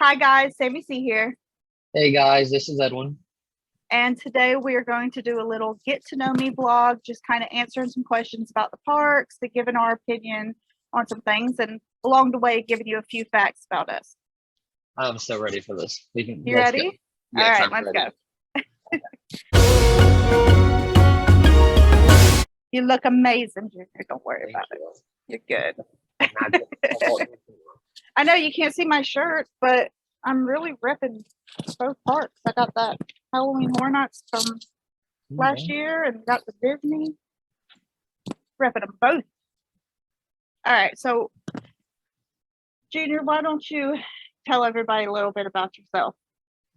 Hi guys, Sammy C here. Hey guys, this is Edwin. And today we are going to do a little get to know me vlog, just kind of answering some questions about the parks, to giving our opinion on some things, and along the way, giving you a few facts about us. I'm so ready for this. You Let's go. ready? All Yes, right, I'm let's ready. go. You look amazing, Junior. Don't worry Thank about it. you. You're good. Imagine a Walt Disney I know you can't see my shirt, but I'm really repping both parks. I got that Halloween Horror Nights from last one. year and got the Disney. Repping them both. All right, so Junior, why don't you tell everybody a little bit about yourself?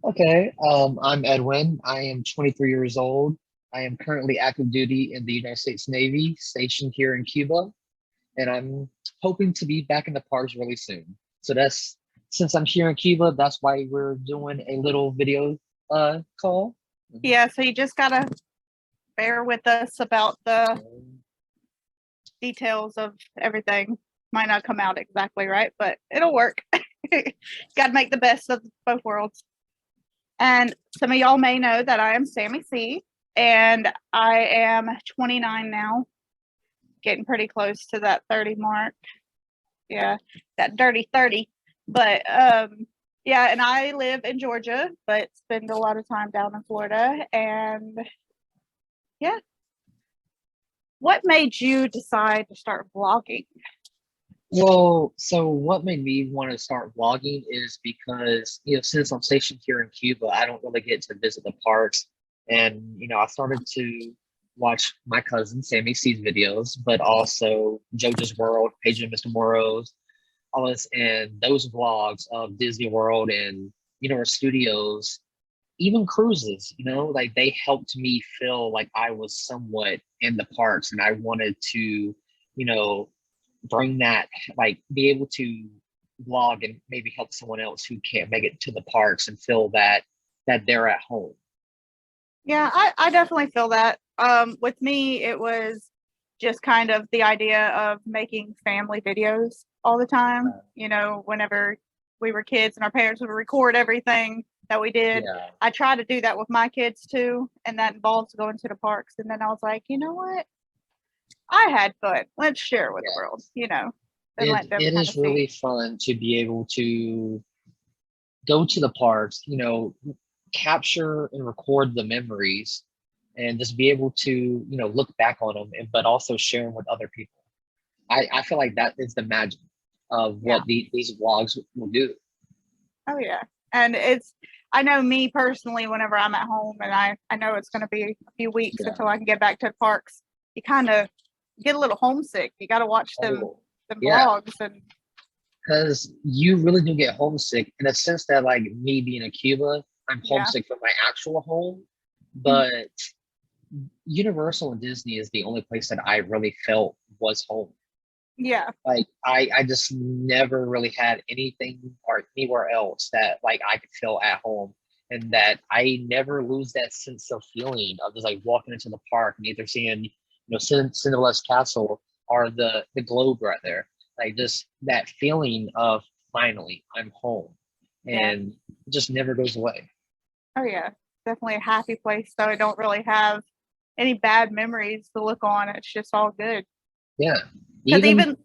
Okay, I'm Edwin. I am 23 years old. I am currently active duty in the United States Navy, stationed here in Cuba, and I'm hoping to be back in the parks really soon. So that's since I'm here in Cuba, that's why we're doing a little video call. Yeah, so you just gotta bear with us about the details of everything. Might not come out exactly right, but it'll work. Gotta make the best of both worlds. And some of y'all may know that I am Sammy C, and I am 29 now, getting pretty close to that 30 mark. Yeah, that dirty 30. But yeah, and I live in Georgia, but spend a lot of time down in Florida. And yeah, what made you decide to start vlogging? Well, so what made me want to start vlogging is because, since I'm stationed here in Cuba, I don't really get to visit the parks. And, I started to watch my cousin Sammy C's videos, but also JoJo's World, Paige and Mr. Moro's, all this, and those vlogs of Disney World and, Studios, even cruises, like they helped me feel like I was somewhat in the parks and I wanted to, bring that, like be able to vlog and maybe help someone else who can't make it to the parks and feel that they're at home. Yeah, I definitely feel that. With me, it was just kind of the idea of making family videos all the time. Whenever we were kids and our parents would record everything that we did. Yeah, I try to do that with my kids too, and that involves going to the parks. And then I was like, you know what? I had fun. Let's share with the yeah. world, and It let them it kind of is see. really fun to be able to go to the parks, capture and record the memories and just be able to, look back on them, but also share them with other people. I feel like that is the magic of Yeah. what these vlogs will do. Oh yeah. And I know me personally, whenever I'm at home and I know it's going to be a few weeks Yeah. until I can get back to the parks, you kind of get a little homesick. You got to watch Oh, them yeah. vlogs and Because you really do get homesick in a sense that, like me being in Cuba, I'm yeah. homesick from my actual home. Mhm. But Universal and Disney is the only place that I really felt was home. Yeah. Like I just never really had anything or anywhere else that like I could feel at home, and that I never lose that sense of feeling of just like walking into the park and either seeing Cinderella's castle or the globe right there, like just that feeling of finally I'm home, Yeah. and it just never goes away. Oh yeah. Definitely a happy place. So I don't really have any bad memories to look on. It's just all good. Yeah, Because even even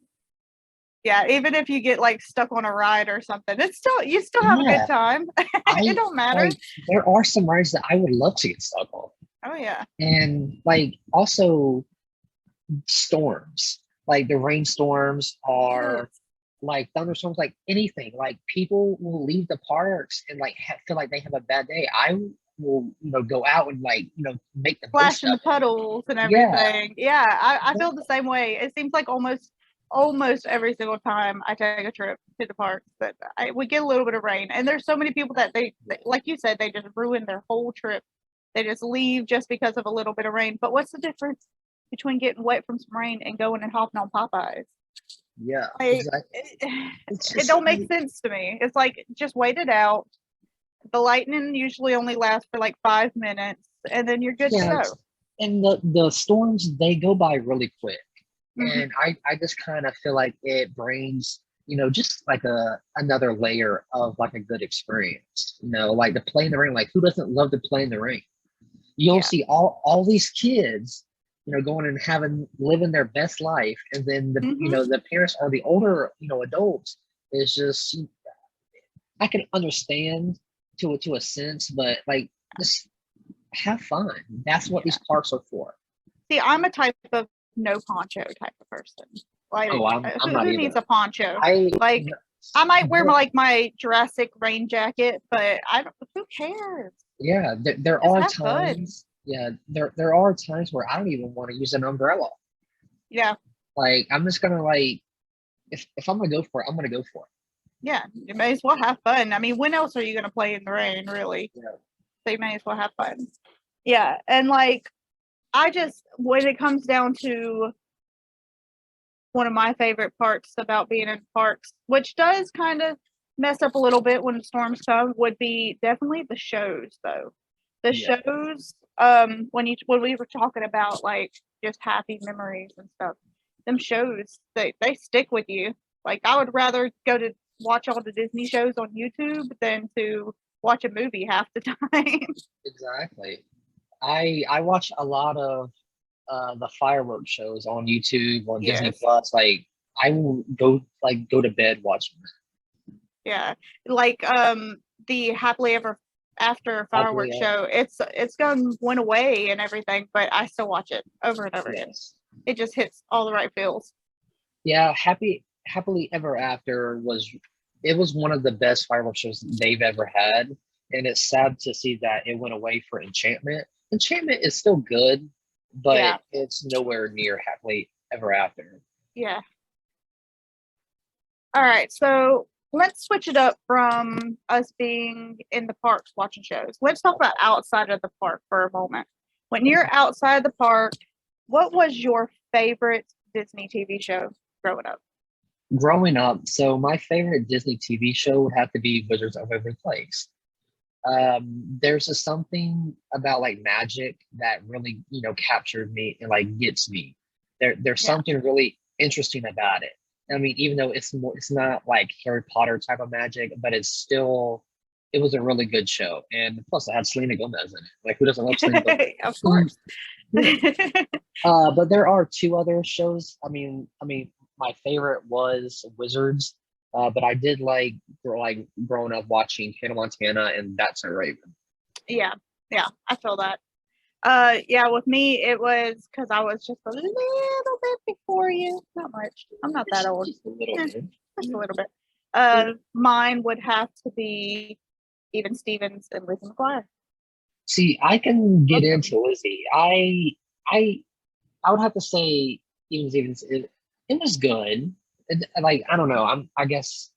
yeah, even if you get like stuck on a ride or something, it's still you still have a good yeah, time. It I don't matter. like there are some rides that I would love to get stuck on. Oh yeah. And like also storms, like the rainstorms Yes. are like thunderstorms, like anything. Like people will leave the parks and like feel like they have a bad day. I will, go out and like, make the most Splash in of the it. puddles and Yeah. everything. Yeah, I feel the same way. It seems like almost every single time I take a trip to the parks, but we get a little bit of rain, and there's so many people that like you said, they just ruin their whole trip. They just leave just because of a little bit of rain. But what's the difference between getting wet from some rain and going and hopping on Popeyes? Yeah, Like exactly. It's it just don't make like, sense to me. It's like just wait it out. The lightning usually only lasts for like 5 minutes, and then you're good to yeah, go. and the storms, they go by really quick. Hmm. And I just kind of feel like it brings just like another layer of like a good experience. Like to play in the ring. Like who doesn't love to play in the ring? You'll Yeah. see all these kids, going and living their best life, and then Hmm. the parents or the older, adults is just I can understand to a sense, but like just have fun. That's what these Yeah. parks are for. See, I'm a type of no poncho type of person. Oh, Like, I'm not who needs either. a poncho? I Like, I might wear my Jurassic rain jacket, but I don't. Who cares? Yeah, there Just are have fun. times. Yeah, there are times where I don't even want to use an umbrella. Yeah, Like I'm just gonna like if I'm gonna go for it, I'm gonna go for yeah. You may as well have fun. I mean, when else are you gonna play in the rain, really? it. Yeah. So you may as well have fun. Yeah, and like I just when it comes down to one of my favorite parts about being in parks, which does kind of mess up a little bit when the storms come, would be definitely the shows though. The Yeah. shows, when we were talking about like just happy memories and stuff, them shows they stick with you. Like I would rather go to watch all the Disney shows on YouTube than to watch a movie half the time. Exactly. I watch a lot of the fireworks shows on YouTube, on Disney Yes. Plus. Like I will go to bed watching Yeah. Like the happily ever after happily. fireworks show, it's gone went away and everything, but I still watch it over and over again. Yes. It just hits all the right feels. Yeah, happily ever after was one of the best fireworks shows they've ever had, and it's sad to see that it went away for Enchantment. Enchantment is still good, but Yeah. it's nowhere near happily ever after. Yeah. All right. So let's switch it up from us being in the parks watching shows. Let's talk about outside of the park for a moment. When you're outside the park, what was your favorite Disney TV show growing up? Growing up, so my favorite Disney TV show would have to be Wizards of Waverly Place. There's just something about like magic that really, captured me and like gets me. There's Yeah. something really interesting about it. I mean, even though it's not like Harry Potter type of magic, but it was a really good show. And plus, it had Selena Gomez in it. Like, who doesn't love Selena Gomez? Of course. Yeah. But there are two other shows. I mean, my favorite was Wizards. But I did like growing up watching Hannah Montana and That's a Raven. Yeah, yeah, I feel that. Yeah, with me it was because I was just a little bit before you. Not much. I'm not that old. Just a little Eh, bit. just a little bit. Yeah. Mine would have to be Even Stevens and Lizzie McGuire. See, I can get Love them. into Lizzie. I I would have to say even it was good. Like I don't know. I guess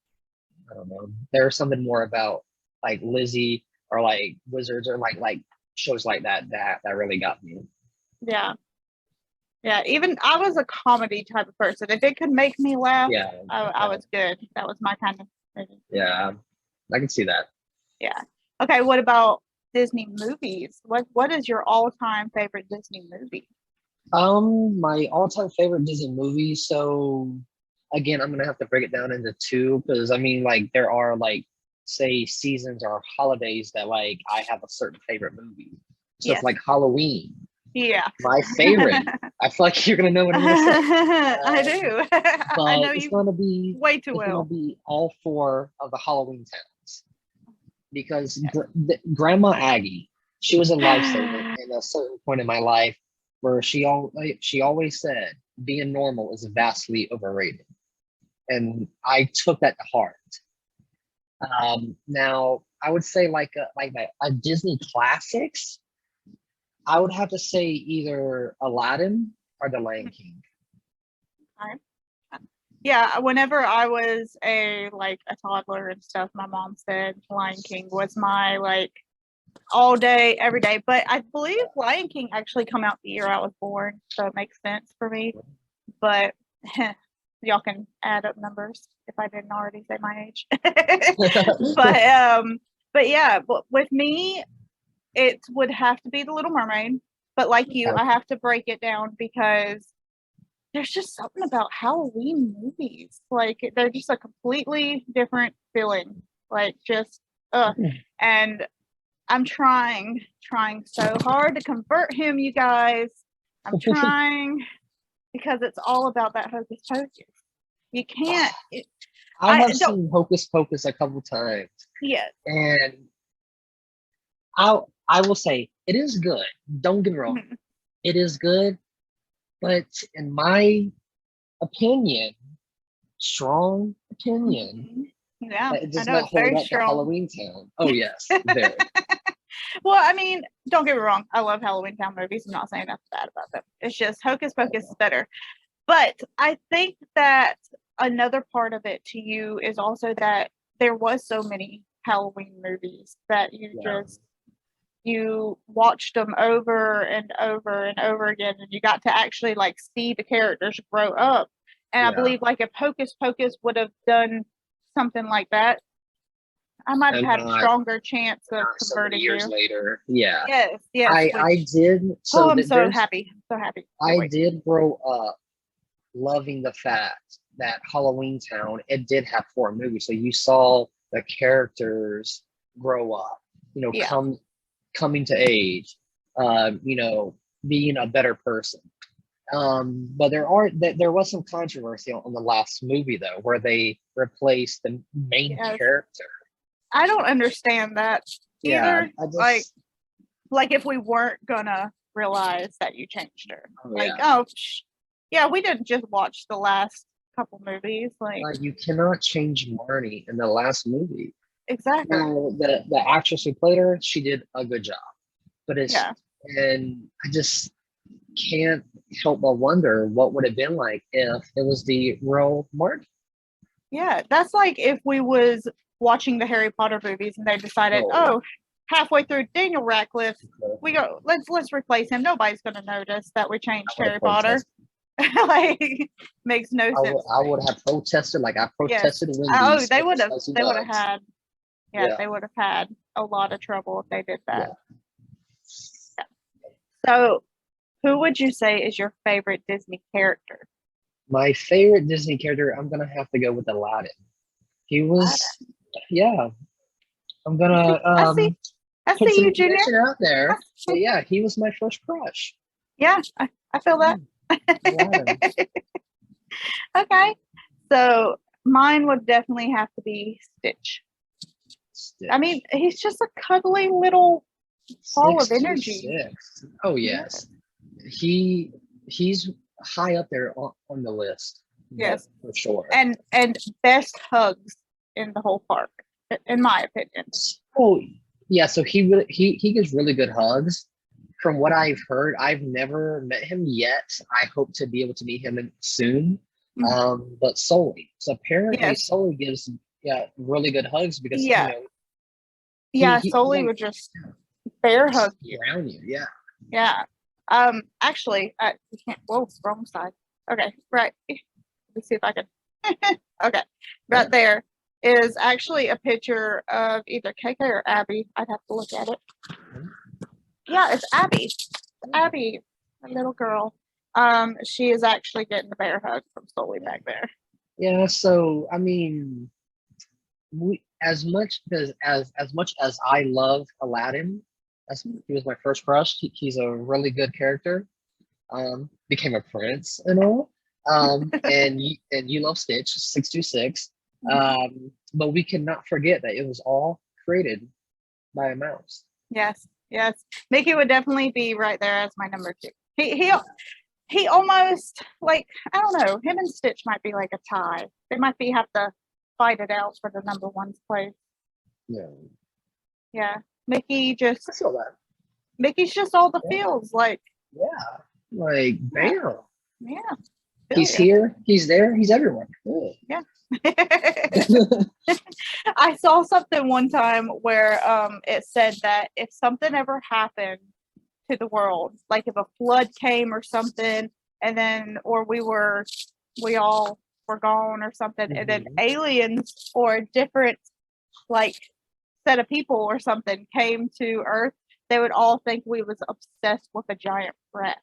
I don't know. There's something more about like Lizzie or like Wizards or like shows like that really got me. Yeah, yeah. Even I was a comedy type of person. If it could make me laugh, Yeah, I yeah, was good. That was my kind of movie. yeah. I can see that. Yeah. Okay. What about Disney movies? What is your all time favorite Disney movie? My all-time favorite Disney movie. So again, I'm gonna have to break it down into two because I mean, like there are like say seasons or holidays that like I have a certain favorite movie. So it's Yes. like Halloween, Yeah. my favorite. I feel like you're gonna know what I'm gonna say. I Um, do. I but know you way too it's gonna well. be all four of the Halloween towns because Yes. Grandma Aggie, she was a lifesaver in a certain point in my life where she always said being normal is vastly overrated, and I took that to heart. Now I would say a Disney classics. I would have to say either Aladdin or The Lion King. Okay. Yeah, whenever I was a toddler and stuff, my mom said Lion King was my like all day, every day. But I believe Lion King actually come out the year I was born, so it makes sense for me. But y'all can add up numbers if I didn't already say my age. but but yeah, but with me, it would have to be The Little Mermaid. But like you, I have to break it down because there's just something about Halloween movies. Like they're just a completely different feeling. Like just and I'm trying so hard to convert him, you guys. I'm trying because it's all about that hocus pocus. You can't I have don't seen Hocus Pocus a couple times, yes. and I will say it is good. Don't get me wrong, Mhm. it is good, but in my opinion, strong opinion, Yeah, that it I does know not it's hold very up to strong. Halloween Town. Oh yes, very. Well, I mean, don't get me wrong. I love Halloween Town movies. I'm not saying that's bad about them. It's just Hocus Pocus is better. But I think that another part of it to you is also that there was so many Halloween movies that Yeah, you watched them over and over and over again, and you got to actually like see the characters grow up. And I yeah. believe like if Hocus Pocus would have done something like that, I might have And had a not stronger chance of so many converting years you. later. Yeah, Yes, yes. I Which did. oh, So I'm that so there's happy, so happy. Can't I wait. did grow up loving the fact that Halloween Town, it did have four movies. So you saw the characters grow up, Yeah, coming to age, being a better person. But there was some controversy on the last movie though, where they replaced the main yes. character. I don't understand that Yeah, either. I Like, just like if we weren't gonna realize that you changed her, oh like, yeah. oh, yeah, we didn't just watch the last couple movies. Like, You cannot change Marnie in the last movie. exactly. Now, the actress who played her, she did a good job. But Yeah, and I just can't help but wonder what would have been like if it was the real Marnie. yeah. That's like if we was watching the Harry Potter movies and they decided, Oh, oh, halfway through Daniel Radcliffe, we go, let's replace him. Nobody's gonna notice that we I changed would Harry have Potter. protested. Like, makes no sense to I me. would have protested like I Yes. protested Oh, Wendy's they with the would have. spicy They would have nugs. had. Yeah, Yeah, they would have had a lot of trouble if they did that. yeah. So, who would you say is your favorite Disney character? My favorite Disney character, I'm gonna have to go with Aladdin. He was, yeah. I'm I gonna see. I see. I put see some you, Junior. information out there. But yeah, he was my first crush. Yeah, I feel that. Aladdin. Okay. So mine would definitely have to be Stitch. I mean, Stitch. he's just a cuddly little ball of energy. 626. Oh Yeah. yes. He's high up there on the list. Yes. For sure. And best hugs in the whole park, in my opinion. Oh yeah, so he gives really good hugs. From what I've heard, I've never met him yet. I hope to be able to meet him soon. Mhm. But Sully. So apparently Yes. Sully gives really good hugs because Yeah. Yeah. he's Solely like would just bear hug you. around you. Yeah. Yeah. Actually, we can't. Whoa, wrong side. Okay. Right. Let's see if I can. Okay. Right there is actually a picture of either KK or Abby. I'd have to look at it. Yeah, it's Abby. Abby, a little girl. She is actually getting the bear hug from Sully back there. Yeah, so I mean, as much as I love Aladdin, as he was my first crush. He's a really good character. Became a prince and all. And you love Stitch 626. But we cannot forget that it was all created by a mouse. Yes, yes. Mickey would definitely be right there as my number two. He almost like I don't know. Him and Stitch might be like a tie. They might be have to fight it out for the number one's place. Yeah, Yeah, Mickey just I feel that. Mickey's just all the Yeah, feels like yeah. Like yeah, bam, yeah. Feel he's ya. here, he's there, he's everywhere. Cool. Yeah. I saw something one time where it said that if something ever happened to the world, like if a flood came or something, and then or we all were gone or something, and then Mhm. aliens or a different like set of people or something came to Earth, they would all think we was obsessed with a giant rat.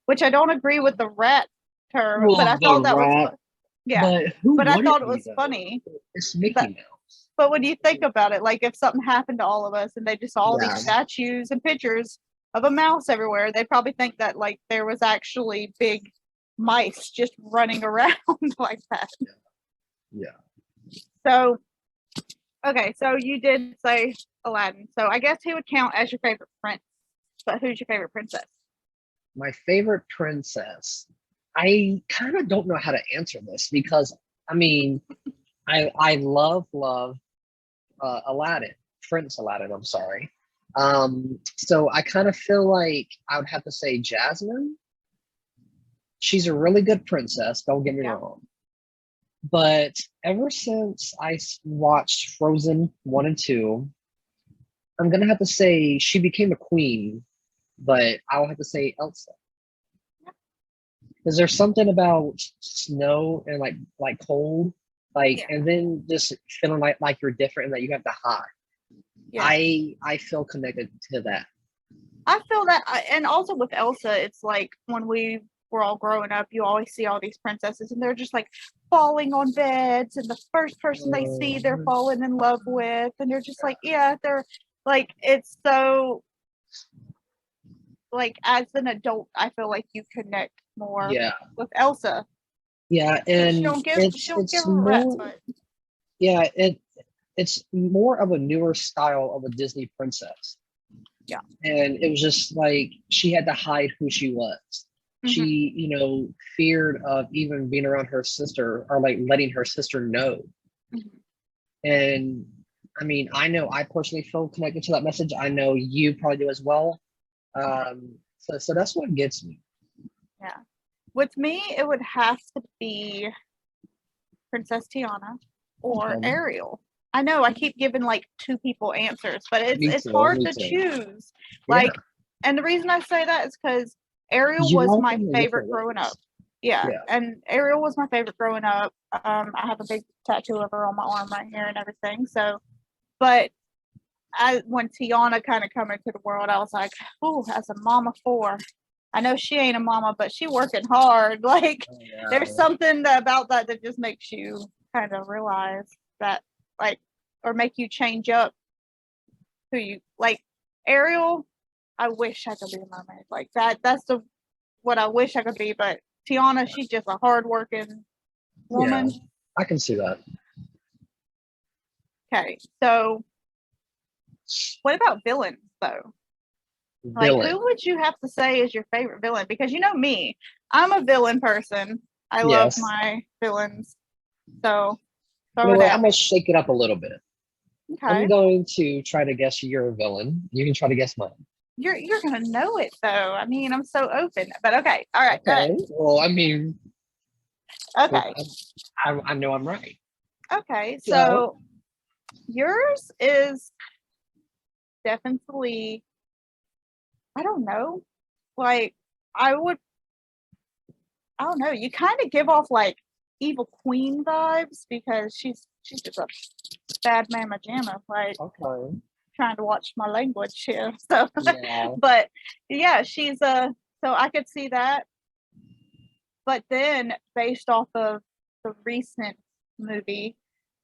Which I don't agree with the rat term, but Well, I the thought that was rat, yeah, but who but I wouldn't thought it be was though? funny. It's Mickey But Mouse. but when you think about it, like if something happened to all of us and they just saw all these Yeah. statues and pictures of a mouse everywhere, they probably think that like there was actually big mice just running around like that. Yeah. So okay, so you did say Aladdin. So I guess he would count as your favorite prince. But who's your favorite princess? My favorite princess. I kind of don't know how to answer this because I mean, I love Aladdin, Prince Aladdin. I'm sorry. So I kind of feel like I would have to say Jasmine. She's a really good princess. Don't get me Yeah. wrong. But ever since watched Frozen 1 and 2, I'm gonna have to say she became a queen, but I'll have to say Elsa. Is there something about snow and like cold, like Yeah. and then just feeling like you're different and that you have to hide? Yeah. I feel connected to that. I feel that, and also with Elsa, it's like when we were all growing up, you always see all these princesses, and they're just like falling on beds, and the first person they see, they're falling in love with, and they're just like, yeah, they're like, it's so like as an adult, I feel like you connect more Yeah, with Elsa. yeah, But she and don't give she don't give it's her a rat's more butt. yeah it's more of a newer style of a Disney princess. Yeah. And it was just like she had to hide who she was. Mm-hmm. She, feared of even being around her sister or like letting her sister know. Mm-hmm. And I mean, I know I personally feel connected to that message. I know you probably do as well. So that's what gets me. Yeah. With me, it would have to be Princess Tiana or Okay. Ariel. I know I keep giving like two people answers, but Me it's too. hard Me to too. choose. Yeah. Like, and the reason I say that is because Ariel You was love my them in favorite different growing up. ways. Yeah, Yeah. and Ariel was my favorite growing up. I have a big tattoo of her on my arm right here and everything. So, but when Tiana kind of come into the world, I was like, "Ooh, as a mama four, I know she ain't a mama, but she working hard." Like, Oh, yeah. there's something about that that just makes you kind of realize that, like, or make you change up who you like. Ariel, I wish I could be a mermaid like that. That's the what I wish I could be. But Tiana, she's just a hardworking Yeah. woman. I can see that. Okay, so what about villains though? Like, Villain. who would you have to say is your favorite villain? Because you know me, I'm a villain person. I love Yes. my villains. So You throw know it what? I'm at gonna me. shake it up a little bit. I'm Okay. going to try to guess your villain. You can try to guess mine. You're gonna know it though. I mean, I'm so open. But okay. All right, go ahead. Okay. Well, I mean, Okay. I know I'm right. Okay. So, So yours is definitely, I don't know. Like I would I don't know, you kind of give off like evil queen vibes because she's just a bad mama jamma, like okay. trying to watch my language here. So Yeah. but yeah, she's a so I could see that. But then based off of the recent movie,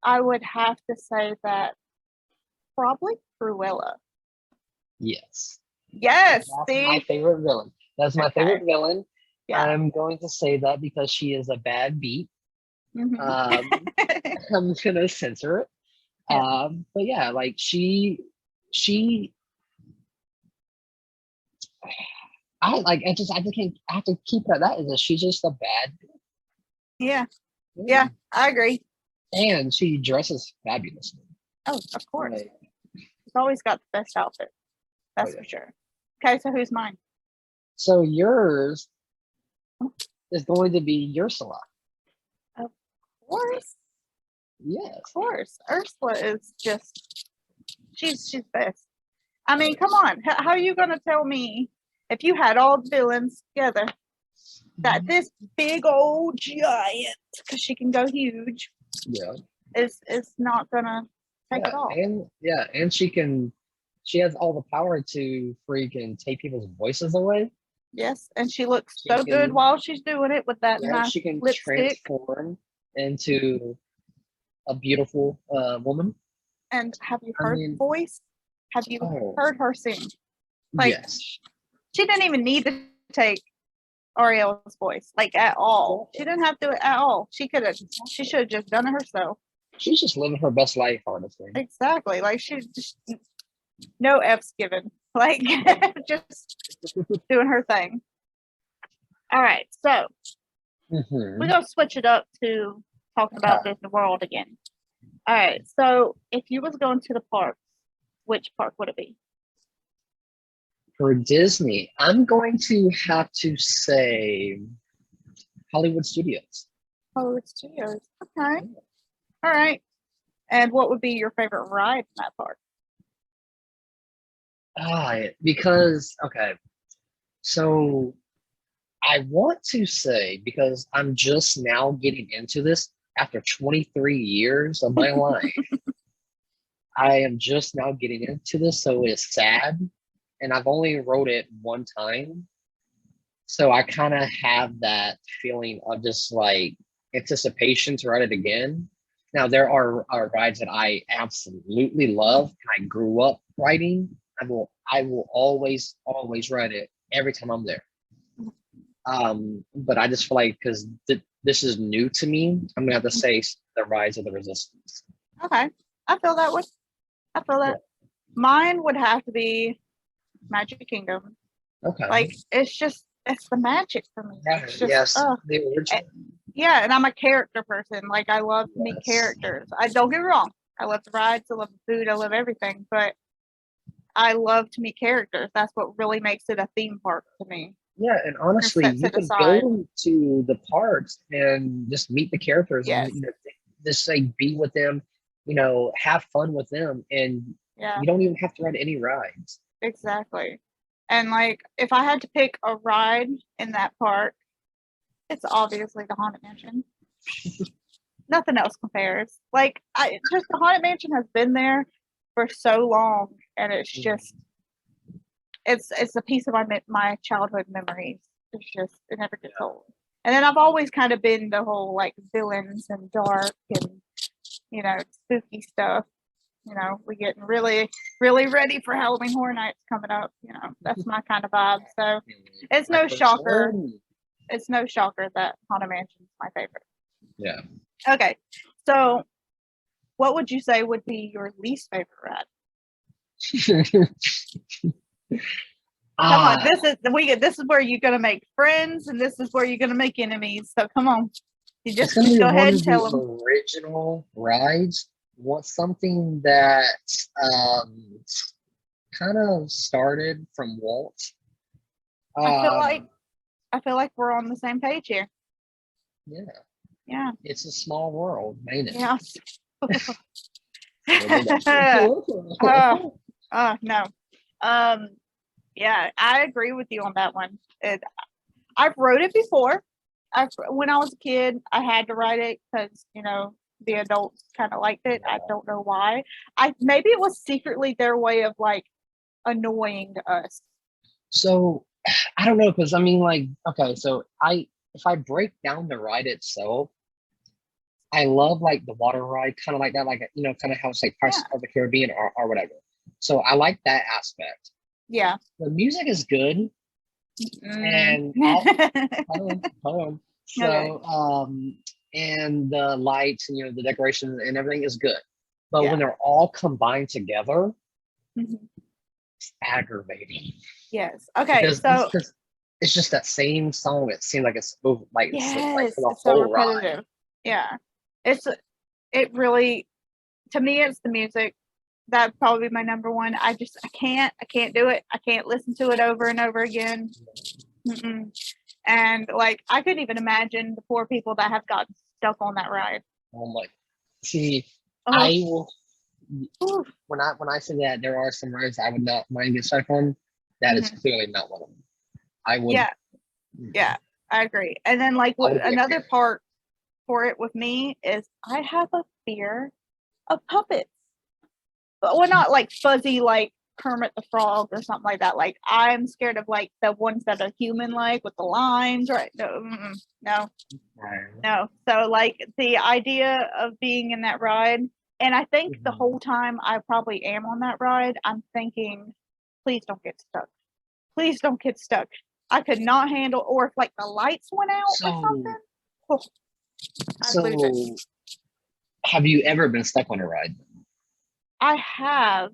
I would have to say that probably Cruella. Yes. Yes, That's my see? favorite villain. That's my Okay. favorite villain. Yeah. I'm going to say that because she is a bad beat. Hmm. I'm gonna censor it. Yeah. But yeah, like she, I just can't. I have to keep it at that. Is that she's just a bad Yeah. Yeah, villain. I agree. And she dresses fabulously. Oh, of course. Like, She's always got the best outfit. oh That's yeah. for sure. Okay, so who's mine? So yours is going to be Ursula. Of course. Of Yes. course. Ursula is just she's best. I mean, come on. How are you gonna tell me if you had all the villains together that this big old giant, because she can go huge, Yeah. is not gonna take it all? And she has all the power to freaking take people's voices away. Yes, and she looks She so good can, while she's doing it with that yeah, nice she can lipstick. transform into a beautiful woman. And have you I heard mean, the voice? Have you oh, heard her sing? Like yes. she didn't even need to take Ariel's voice, like at all. She didn't have to at all. She could have. She should have just done it herself. She's just living her best life, honestly. Exactly. Like she just no F's given. Like just doing her thing. All right, so we're gonna switch it up to talking about Okay. Disney World again. All right, so if you was going to the parks, which park would it be? For Disney, I'm going to have to say Hollywood Studios. Hollywood Studios. Okay. All right. And what would be your favorite ride in that park? Because okay, so I want to say because I'm just now getting into this after 23 years of my life. I am just now getting into this, so it's sad. And I've only wrote it one time. So I kind of have that feeling of just like anticipation to write it again. Now there are rides that I absolutely love and I grew up writing. I will always write it every time I'm there. But I just feel like because this is new to me, I'm gonna have to say the Rise of the Resistance. Okay. I feel that way. I feel Yeah. that. Mine would have to be Magic Kingdom. Okay. Like it's the magic for me. Right. It's just Yes. The original. yeah, and I'm a character person. Like I love to meet Yes. characters. I don't get me wrong. I love the rides, I love the food, I love everything, but I love to meet characters. That's what really makes it a theme park to me. Yeah, and Or honestly, sets you it could aside. go to the parks and just meet the characters and Yes. just like be with them, have fun with them, and Yeah, you don't even have to ride any rides. exactly. And like if I had to pick a ride in that park, it's obviously the Haunted Mansion. Nothing else compares. Like I just the Haunted Mansion has been there for so long, and it's just it's a piece of my childhood memories. It's just it never gets old. And then I've always kind of been the whole like villains and dark and spooky stuff. We're getting really really ready for Halloween Horror Nights coming up. That's my kind of vibe. So it's My no first shocker. one. It's no shocker that Haunted Mansion is my favorite. Yeah. Okay, so what would you say would be your least favorite ride? Come on, this is where you're gonna make friends, and this is where you're gonna make enemies. So come on, you It's just gonna be go one ahead and of the tell them. original rides. Want something that um kind of started from Walt. I feel like Um, I feel like we're on the same page here. yeah, Yeah, it's a small world, ain't it? yeah. Maybe not. uh, no. Um, yeah, I agree with you on that one. I've wrote it before. When I was a kid, I had to write it because the adults kind of liked it. I don't know why. I maybe it was secretly their way of like annoying us. So I don't know because I mean, like, okay, so if I break down the ride itself, I love like the water ride, kind of like that, like kind of how it's like Pirates Yeah, of the Caribbean or whatever. So I like that aspect. yeah. The music is good, Mm. and hold on. Okay. So and the lights and the decorations and everything is good, but when Yeah. they're all combined together, Mhm. it's aggravating Yes. Okay. because So it's just that same song. It seems like it's over, like like yes, for the it's so whole ride. repetitive. Yeah. It's it really to me it's the music. That'd probably be my number one. I can't do it. I can't listen to it over and over again. Mm-mm. And like I could even imagine the poor people that have gotten stuck on that ride. I'm like, see, Oh, I will oof. when I say that there are some rides I would not mind getting stuck on. That is Mhm. clearly not one of them. I would. Yeah, yeah, I agree. And then like I would be another afraid. part for it with me is I have a fear of puppets. But well, not like fuzzy like Kermit the Frog or something like that. Like I'm scared of like the ones that are human like with the lines, right? No, no, Right. no. So like the idea of being in that ride, and I think the Mhm. whole time I probably am on that ride, I'm thinking, please don't get stuck. Please don't get stuck. I could not handle, or if like the lights went out or So, something, oh, I'd lose it. so have you ever been stuck on a ride? I have.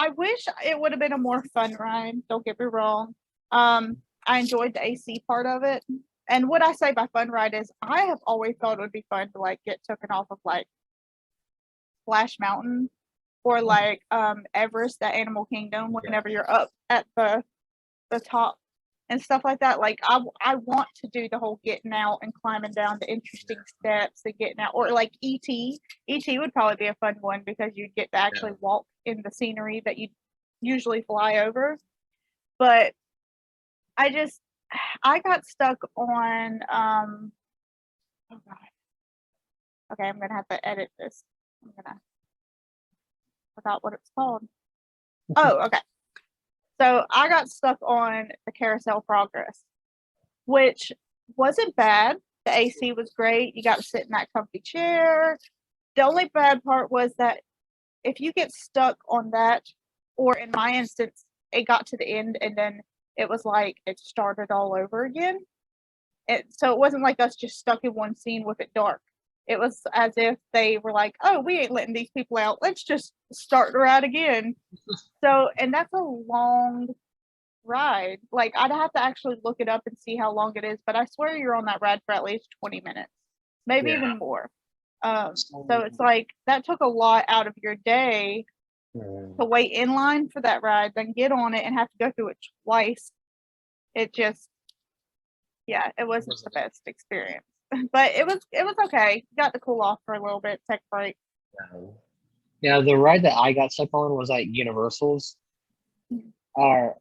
I wish it would have been a more fun ride. Don't get me wrong. I enjoyed the AC part of it. And what I say by fun ride is I have always thought it would be fun to like get taken off of like Splash Mountain or like Everest, the Animal Kingdom, Yeah. whenever you're up at the top and stuff like that. Like I want to do the whole getting out and climbing down the interesting steps and getting out, or like ET. ET would probably be a fun one because you'd get to actually walk in the scenery that you usually fly over. But I just I got stuck on oh god. Okay, I'm gonna have to edit this. I'm gonna forgot what it's called. Oh, okay. So I got stuck on the Carousel Progress, which wasn't bad. The AC was great. You got to sit in that comfy chair. The only bad part was that if you get stuck on that, or in my instance, it got to the end and then it was like it started all over again. So it wasn't like us just stuck in one scene with it dark. It was as if they were like, oh, we ain't letting these people out. Let's just start the ride again. So, and that's a long ride. Like I'd have to actually look it up and see how long it is, but I swear you're on that ride for at least 20 minutes, maybe Yeah. even more. So it's like that took a lot out of your day to wait in line for that ride, then get on it and have to go through it twice. It just, yeah, it wasn't the best experience, but it was okay. Got to cool off for a little bit, take a break. Yeah, the ride that I got stuck on was at Universal's. Or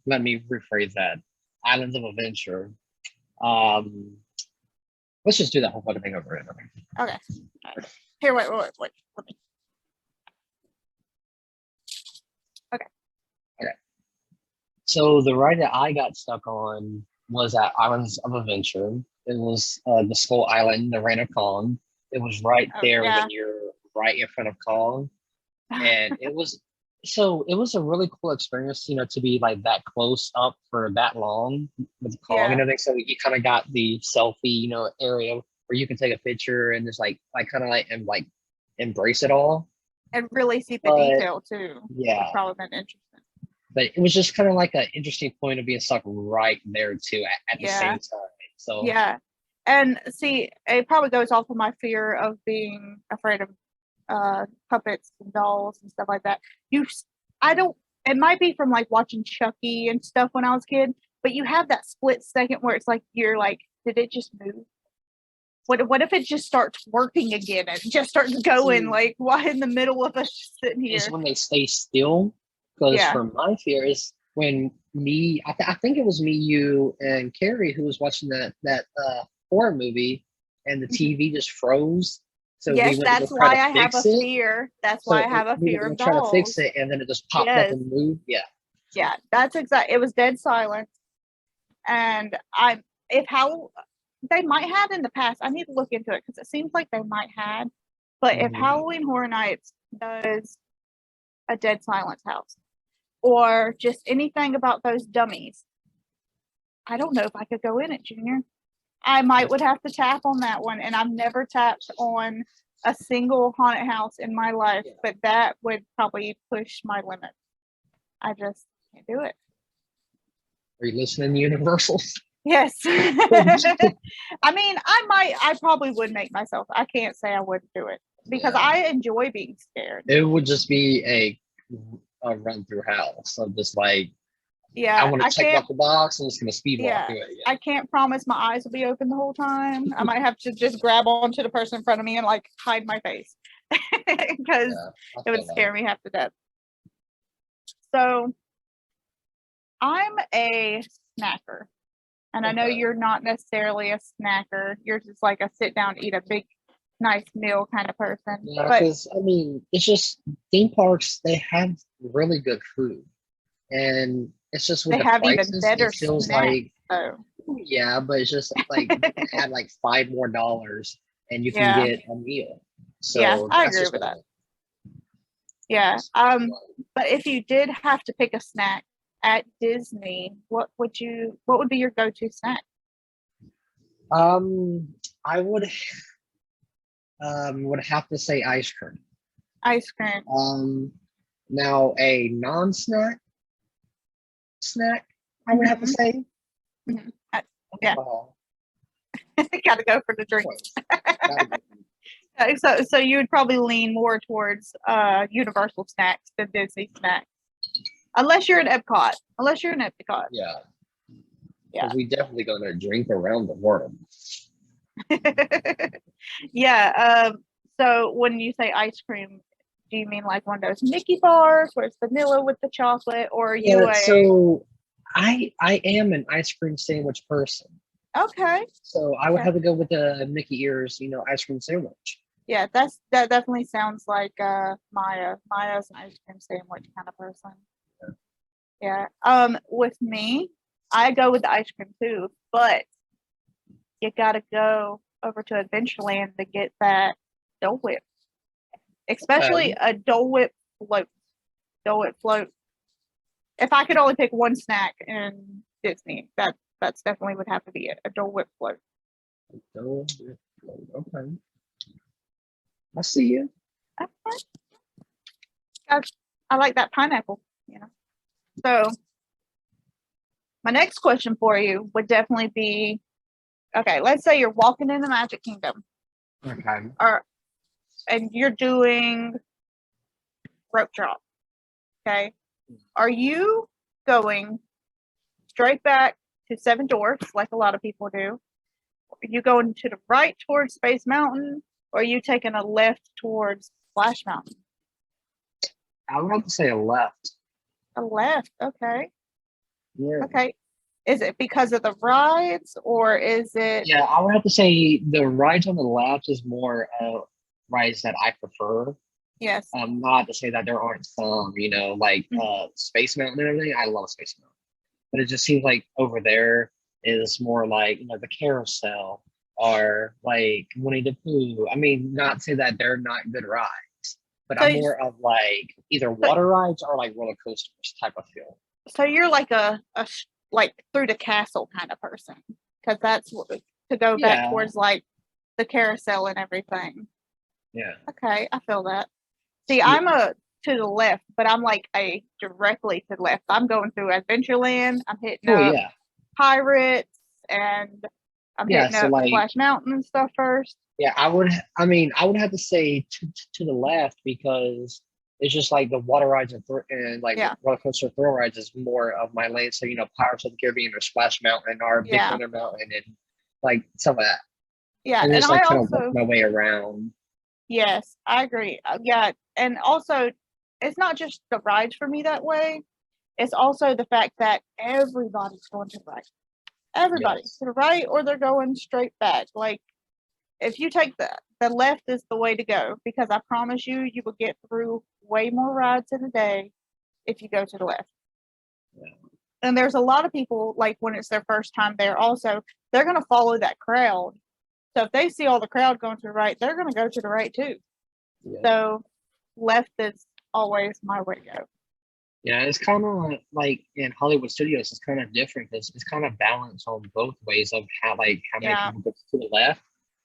let me rephrase that. Islands of Adventure. Um, let's just do that whole fucking thing over and over. Okay. Here, wait. Let me. Okay. So the ride that I got stuck on was at Islands of Adventure. It was the Skull Island, the Reign of Kong. It was right there Yeah. when you're right in front of Kong, and it was a really cool experience, to be like that close up for that long with Kong Yeah. and everything. So you kind of got the selfie, area where you can take a picture and just like kind of like embrace it all. And really see the But, detail too. Yeah. Probably been interesting. But it was just kind of like an interesting point of being stuck right there too at the same time. So yeah, and see, it probably goes off of my fear of being afraid of puppets and dolls and stuff like that. I don't. It might be from like watching Chucky and stuff when I was a kid, but you have that split second where it's like you're like, did it just move? What if it just starts working again and just starts going? Like, why in the middle of us just sitting here? Is when they stay still. Because for my fear is when me, I think it was me, you, and Carrie who was watching that horror movie, and the TV just froze. So yes, we went that's to go try why to I have a fix it. fear. That's So why I have a we fear were of trying to fix dolls. it, and then it just popped up and moved. Yeah. Yeah, that's exactly. It was dead silent, and they might have in the past. I need to look into it because it seems like they might have. But if Halloween Horror Nights does a dead silence house or just anything about those dummies, I don't know if I could go in it, Junior. I would have to tap on that one, and I've never tapped on a single haunted house in my life, but that would probably push my limit. I just can't do it. Are you listening, Universal? Yes. I mean, I probably would make myself. I can't say I wouldn't do it because I enjoy being scared. It would just be a run through hell. So just like, yeah, I want to check off the box and just gonna speed walk through it. Yeah. I can't promise my eyes will be open the whole time. I might have to just grab onto the person in front of me and like hide my face because it would scare me half to death. So I'm a snacker. And I know you're not necessarily a snacker. You're just like a sit down, eat a big nice meal kind of person. Yeah, But because I mean, it's just theme parks, they have really good food. And it's just with they the have even prices, better it feels snacks. like, So yeah, but it's just like you can add like $5 more and you can yeah, get a meal. yeah, So I that's agree just with what that. Yeah. But if you did have to pick a snack at Disney, what would be your go-to snack? I would have to say ice cream. Ice cream. Um, now a snack, I would have to Hmm. say. Hmm. Yeah, Oh, gotta go for the of drinks. course. Gotta be. So you would probably lean more towards Universal snacks than Disney snacks, unless you're in Epcot. Unless you're in Epcot. Yeah, Yeah. because we definitely gonna drink around the world. Yeah. So when you say ice cream, do you mean like one of those Mickey bars where it's vanilla with the chocolate, or are you Yeah, a so I am an ice cream sandwich person. okay? So I would Okay. have to go with the Mickey Ears, ice cream sandwich. Yeah, that definitely sounds like Maya. Maya's an ice cream sandwich kind of person. Yeah. With me, I go with the ice cream too, but you gotta go over to Adventureland to get that Dole Whip, especially Okay. a Dole Whip float. Dole Whip float. If I could only pick one snack in Disney, that's definitely would have to be it, a Dole Whip float. Okay. I see you. I, I like that pineapple, you know. So my next question for you would definitely be, okay, let's say you're walking in the Magic Kingdom, Okay. or and you're doing rope drop. Okay, are you going straight back to Seven Dwarfs like a lot of people do? Are you going to the right towards Space Mountain, or are you taking a left towards Splash Mountain? I would have to say a left. A left, okay. Yeah. Okay. Is it because of the rides, or is it Yeah, I would have to say the rides on the left is more rides that I prefer. yes? Not to say that there aren't some, like Mhm. Space Mountain and everything. I love Space Mountain, but it just seems like over there is more like the carousel or like Winnie the Pooh. I mean, not to say that they're not good rides, but So, I'm more of like either so, water rides or like roller coasters type of feel. so you're like like through the castle kind of person, because that's what, to go back Yeah, towards like the carousel and everything. yeah, Okay, I feel that. See, yeah. I'm a to the left, but I'm like a directly to the left. I'm going through Adventureland. I'm hitting Oh up yeah, Pirates, and I'm yeah. hitting So up like, Splash Mountain and stuff first. yeah, I mean, I would have to say to the left because it's just like the water rides and like Yeah, roller coaster thrill rides is more of my lane. So Pirates of the Caribbean or Splash Mountain or Big yeah, Thunder Mountain and like some of that, yeah. and And just I like kind of work also my way around. yes, I agree. Yeah, and also it's not just the rides for me that way. It's also the fact that everybody's going to the right. Everybody to Yes. the right, or they're going straight back. Like if you take the left is the way to go, because I promise you, you will get through way more rides in a day if you go to the left. Yeah. And there's a lot of people like when it's their first time there. Also, they're going to follow that crowd. So if they see all the crowd going to the right, they're going to go to the right too. Yeah. So left is always my way to go. Yeah, it's kind of like in Hollywood studios, it's kind of different because it's kind of balanced on both ways of how many Yeah, people go to the left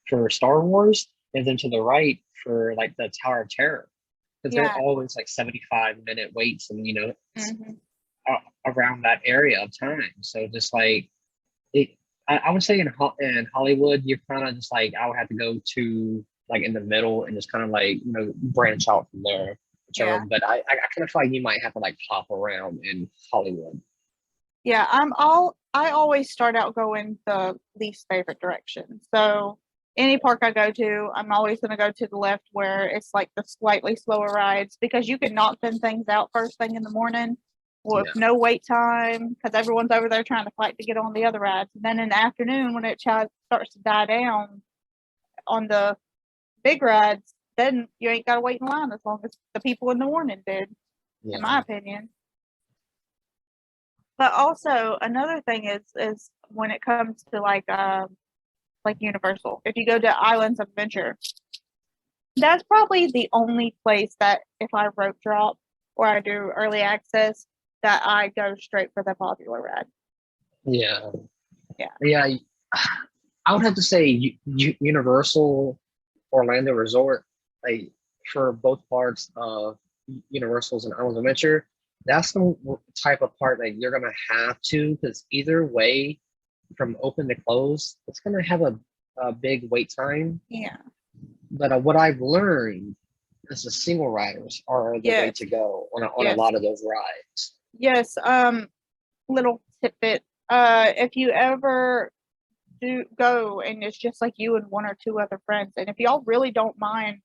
for Star Wars and then to the right for like the Tower of Terror because they're yeah. always like 75-minute waits and Hmm. around that area of time. So just like it, I would say in Hollywood, you're kind of just like I would have to go to like in the middle and just kind of like branch out from there. Whichever, Yeah, but I kind of feel like you might have to like pop around in Hollywood. yeah. I always start out going the least favorite direction. So any park I go to, I'm always going to go to the left where it's like the slightly slower rides because you can knock them things out first thing in the morning with Yeah, no wait time because everyone's over there trying to fight to get on the other rides. And then in the afternoon when it starts to die down on the big rides, then you ain't gotta wait in line as long as the people in the morning did, Yeah. in my opinion. But also another thing is when it comes to like Universal, if you go to Islands of Adventure, that's probably the only place that if I rope drop or I do early access, that I go straight for the popular ride. Yeah. Yeah. Yeah. I would have to say Universal Orlando Resort, like for both parts of Universal's and Islands of Adventure, that's the type of part that you're gonna have to, because either way, from open to close, it's gonna have a big wait time. Yeah. But what I've learned is the single riders are the way Yes. to go on a Yes. lot of those rides. Yes. Little tidbit. If you ever do go and it's just like you and one or two other friends, and if y'all really don't mind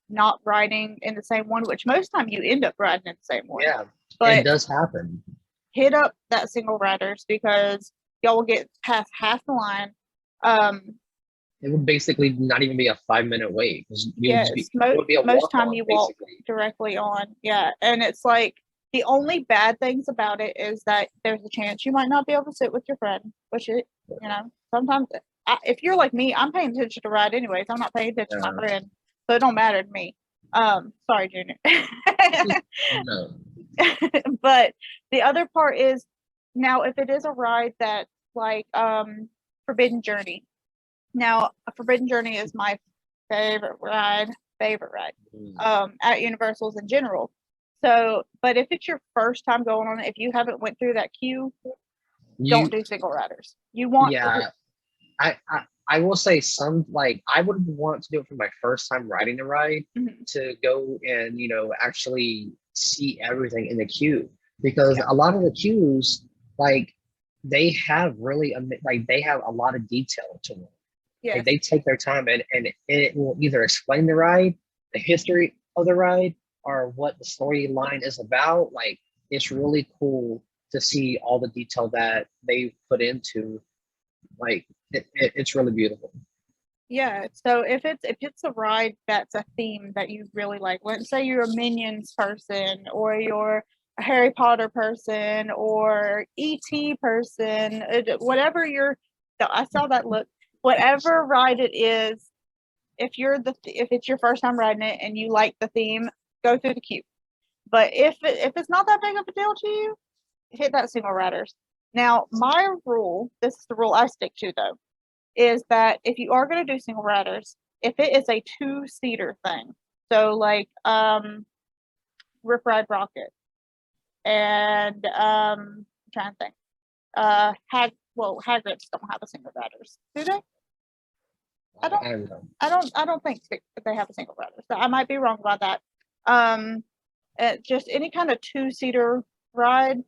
not riding in the same one, which most time you end up riding in the same one. Yeah, it But does happen. hit up that single riders because y'all will get past half the line. It would basically not even be a 5 minute wait. Yes, It would be a most walk time on, you walk basically. directly on. Yeah, and it's like the only bad things about it is that there's a chance you might not be able to sit with your friend, which it, sometimes if you're like me, I'm paying attention to ride anyways. I'm not paying attention to my friend, so it don't matter to me. Sorry, Junior. No. But the other part is now if it is a ride that like Forbidden Journey. Now, a Forbidden Journey is my favorite ride at Universal's in general. So, but if it's your first time going on it, if you haven't went through that queue, don't do single riders. You want Yeah, I will say I would want to do it for my first time riding the ride, to go and actually see everything in the queue, because a lot of the queues, like they have they have a lot of detail to them. yes. Like, they take their time, and it will either explain the ride, the history of the ride, or what the storyline is about. Like, it's really cool to see all the detail that they put into. Like, it's really beautiful. Yeah, so if it's a ride that's a theme that you really like, let's say you're a Minions person or you're a Harry Potter person or ET person, whatever I saw that look, whatever ride it is, if it's your first time riding it and you like the theme, go through the queue. But if it's not that big of a deal to you, hit that single riders. Now, my rule, this is the rule I stick to though, is that if you are going to do single riders, if it is a two-seater thing, so like Rip Ride Rocket and I'm trying to think, Hagrid's don't have a single riders, do they? I don't. I don't think they have a single riders. I might be wrong about that. Just any kind of two-seater ride,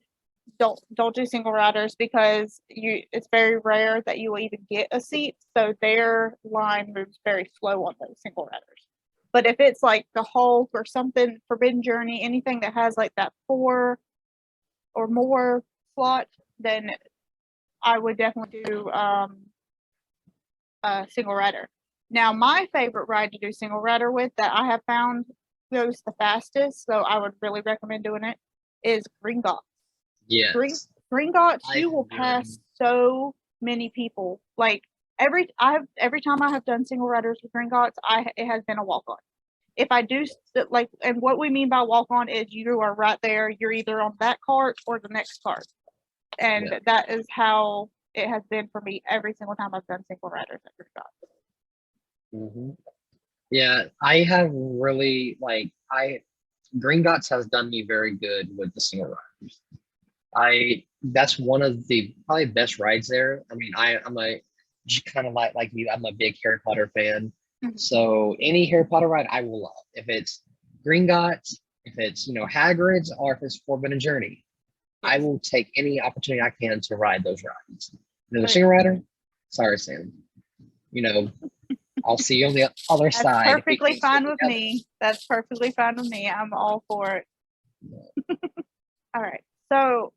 don't do single riders because it's very rare that you will even get a seat, so their line moves very slow on those single riders. But if it's like the Hulk or something, Forbidden Journey, anything that has like that 4 or more slot, then I would definitely do a single rider. Now, my favorite ride to do single rider with that I have found goes the fastest, so I would really recommend doing it, is Gringotts. Yes. Gringotts, you will pass so many people. Like every time I have done single riders with Gringotts, it has been a walk on. If I do and what we mean by walk on is you are right there. You're either on that cart or the next cart, and that is how it has been for me every single time I've done single riders at Gringotts. Yeah, I have really Gringotts has done me very good with the single riders. That's one of the probably best rides there. I mean, I'm a kind of like you. I'm a big Harry Potter fan, so any Harry Potter ride I will love. If it's Gringotts, if it's Hagrid's, or if it's Forbidden Journey, I will take any opportunity I can to ride those rides. The single rider, sorry, Sam. I'll see you on the other side. That's perfectly fine with me. That's perfectly fine with me. I'm all for it. All right. So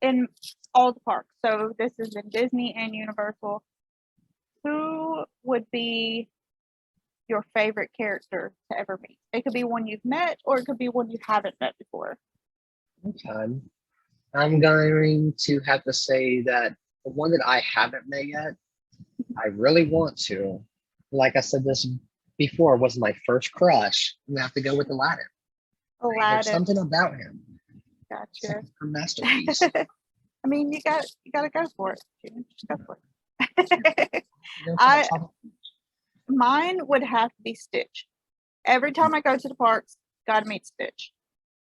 in all the parks, so this is in Disney and Universal, who would be your favorite character to ever meet? It could be one you've met, or it could be one you haven't met before. Okay. I'm going to have to say that the one that I haven't met yet, I really want to. Like I said this before, was my first crush. I'm gonna have to go with Aladdin. There's Aladdin. something about him. It's Gotcha. like a masterpiece. I mean, you gotta go for it. Just go for it. You know, I talk- Mine would have to be Stitch. Every time I go to the parks, gotta meet Stitch.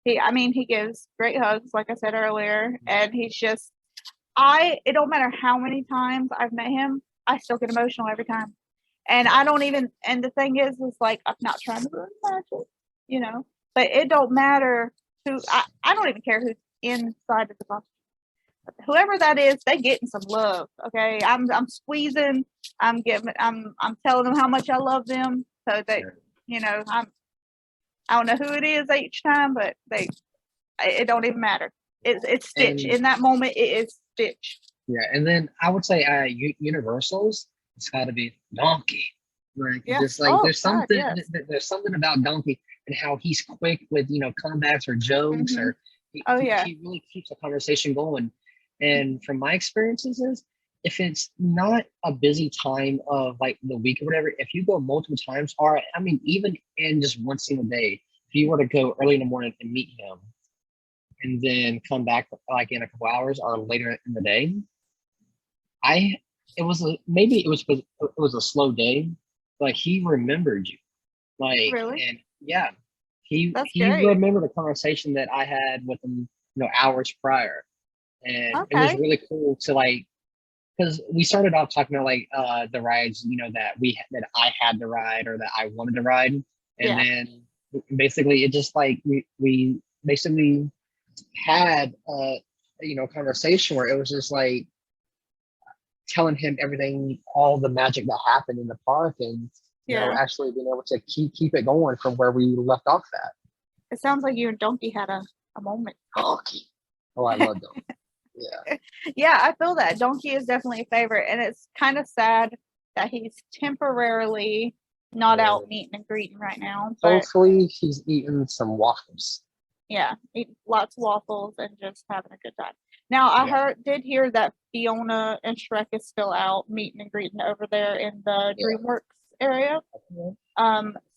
He gives great hugs, like I said earlier, and he's just it don't matter how many times I've met him, I still get emotional every time. And I don't even, and the thing is like, I'm not trying to ruin magic, but it don't matter I don't even care who's inside of the costume. Whoever that is, they getting some love. Okay. I'm squeezing, I'm telling them how much I love them. So I don't know who it is each time, but it don't even matter. It's Stitch. In that moment, it is Stitch. Yeah, and then I would say Universals. It's got to be Donkey. Like just like there's something there's something about Donkey and how he's quick with comebacks or jokes or he really keeps the conversation going. And from my experiences is if it's not a busy time of like the week or whatever, if you go multiple times, or I mean even in just one single day, if you were to go early in the morning and meet him and then come back like in a couple hours or later in the day, it was a slow day, but he remembered you. Like really? And yeah, he great. remembered the conversation that I had with him, hours prior. And it was really cool to like, because we started off talking about like the rides, that I had to ride or that I wanted to ride. And then basically it just like we basically had conversation where it was just like telling him everything, all the magic that happened in the park, and actually being able to keep it going from where we left off at. It sounds like you and Donkey had a moment. Donkey. Oh, I love Donkey. Yeah, I feel that. Donkey is definitely a favorite, and it's kind of sad that he's temporarily not out meeting and greeting right now. But hopefully he's eating some waffles. Yeah, eating lots of waffles and just having a good time. Now, I did hear that Fiona and Shrek is still out meeting and greeting over there in the DreamWorks area.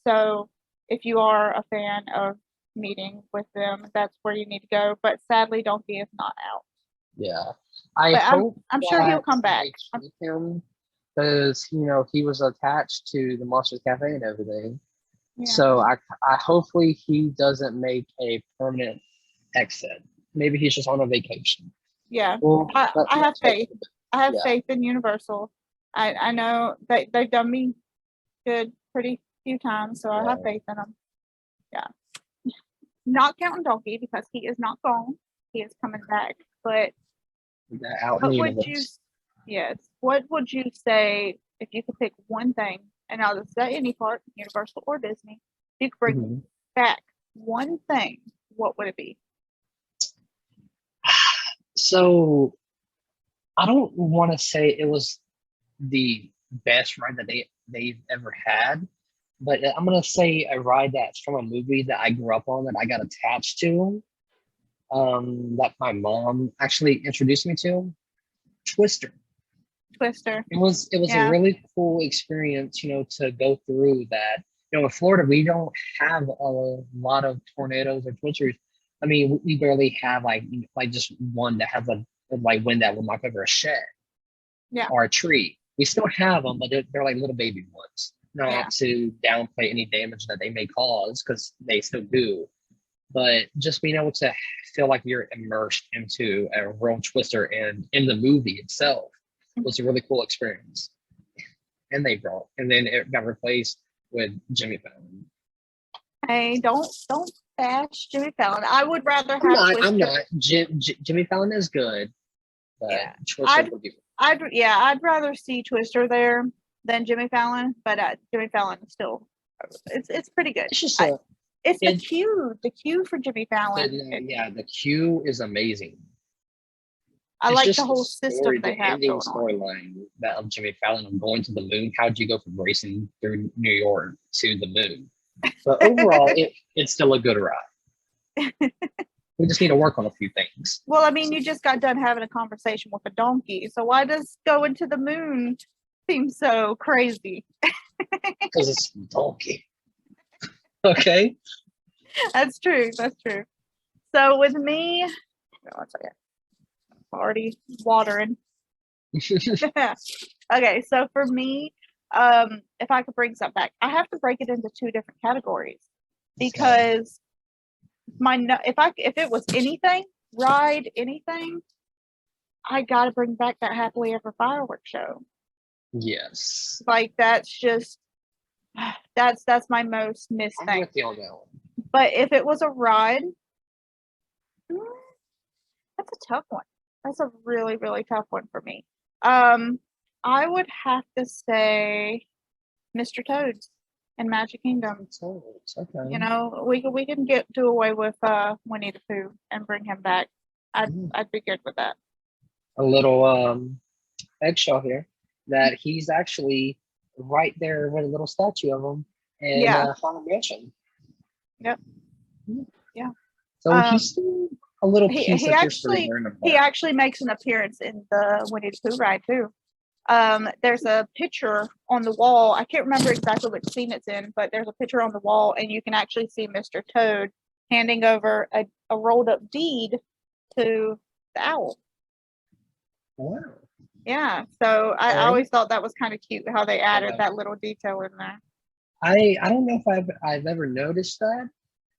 So if you are a fan of meeting with them, that's where you need to go. But sadly, Donkey is not out. Yeah, I'm sure he'll come back. Him because he was attached to the Monsters Cafe and everything. Yeah. So I hopefully he doesn't make a permanent exit. Maybe he's just on a vacation. Yeah, well, I have faith. I have faith in Universal. I know they've done me good pretty few times, so I have faith in them. Yeah, not counting Donkey because he is not gone. He is coming back. But what would you say if you could pick one thing, and I'll just say any part, Universal or Disney, if you could bring back one thing, what would it be? So I don't want to say it was the best ride that they've ever had, but I'm gonna say a ride that's from a movie that I grew up on, that I got attached to, that my mom actually introduced me to. Twister. It was a really cool experience, to go through that. In Florida, we don't have a lot of tornadoes or twisters. I mean, we barely have like just one that has a wind that will knock over a shed or a tree. We still have them, but they're like little baby ones. Not to downplay any damage that they may cause, because they still do. But just being able to feel like you're immersed into a real twister and in the movie itself was a really cool experience. And then it got replaced with Jimmy Fallon. Hey, don't bash Jimmy Fallon. I would rather have. I'm not. Jimmy Fallon is good, but Twister would be. I'd rather see Twister there than Jimmy Fallon, but Jimmy Fallon is still. It's pretty good. It's just the queue for Jimmy Fallon. The queue is amazing. I It's like just the whole system the they have ending going on. storyline that of Jimmy Fallon of going to the moon. How'd you go from racing through New York to the moon? But overall, it's still a good ride. We just need to work on a few things. Well, I mean, you just got done having a conversation with a donkey, so why does going to the moon seem so crazy? Because it's a donkey. Okay. That's true. That's true. So with me, one second. I'm already watering. Okay, so for me, if I could bring something back, I have to break it into two different categories because if it was anything, ride anything, I gotta bring back that happily ever fireworks show. Yes. Like that's just that's my most missed I'm thing. with you on that one. But if it was a ride, that's a tough one. That's a really, really tough one for me. I would have to say Mr. Toad's and Magic Kingdom. So it's okay. You know, we can do away with Winnie the Pooh and bring him back. I'd be good with that. A little eggshell here that he's actually right there with a little statue of him in Haunted Mansion. Yep. Yeah. So he's still a little piece of history. He actually makes an appearance in the Winnie the Pooh ride too. There's a picture on the wall. I can't remember exactly which scene it's in, but there's a picture on the wall, and you can actually see Mr. Toad handing over a rolled up deed to the owl. Wow. Yeah, so I always thought that was kind of cute how they added that little detail in there. I don't know if I've ever noticed that,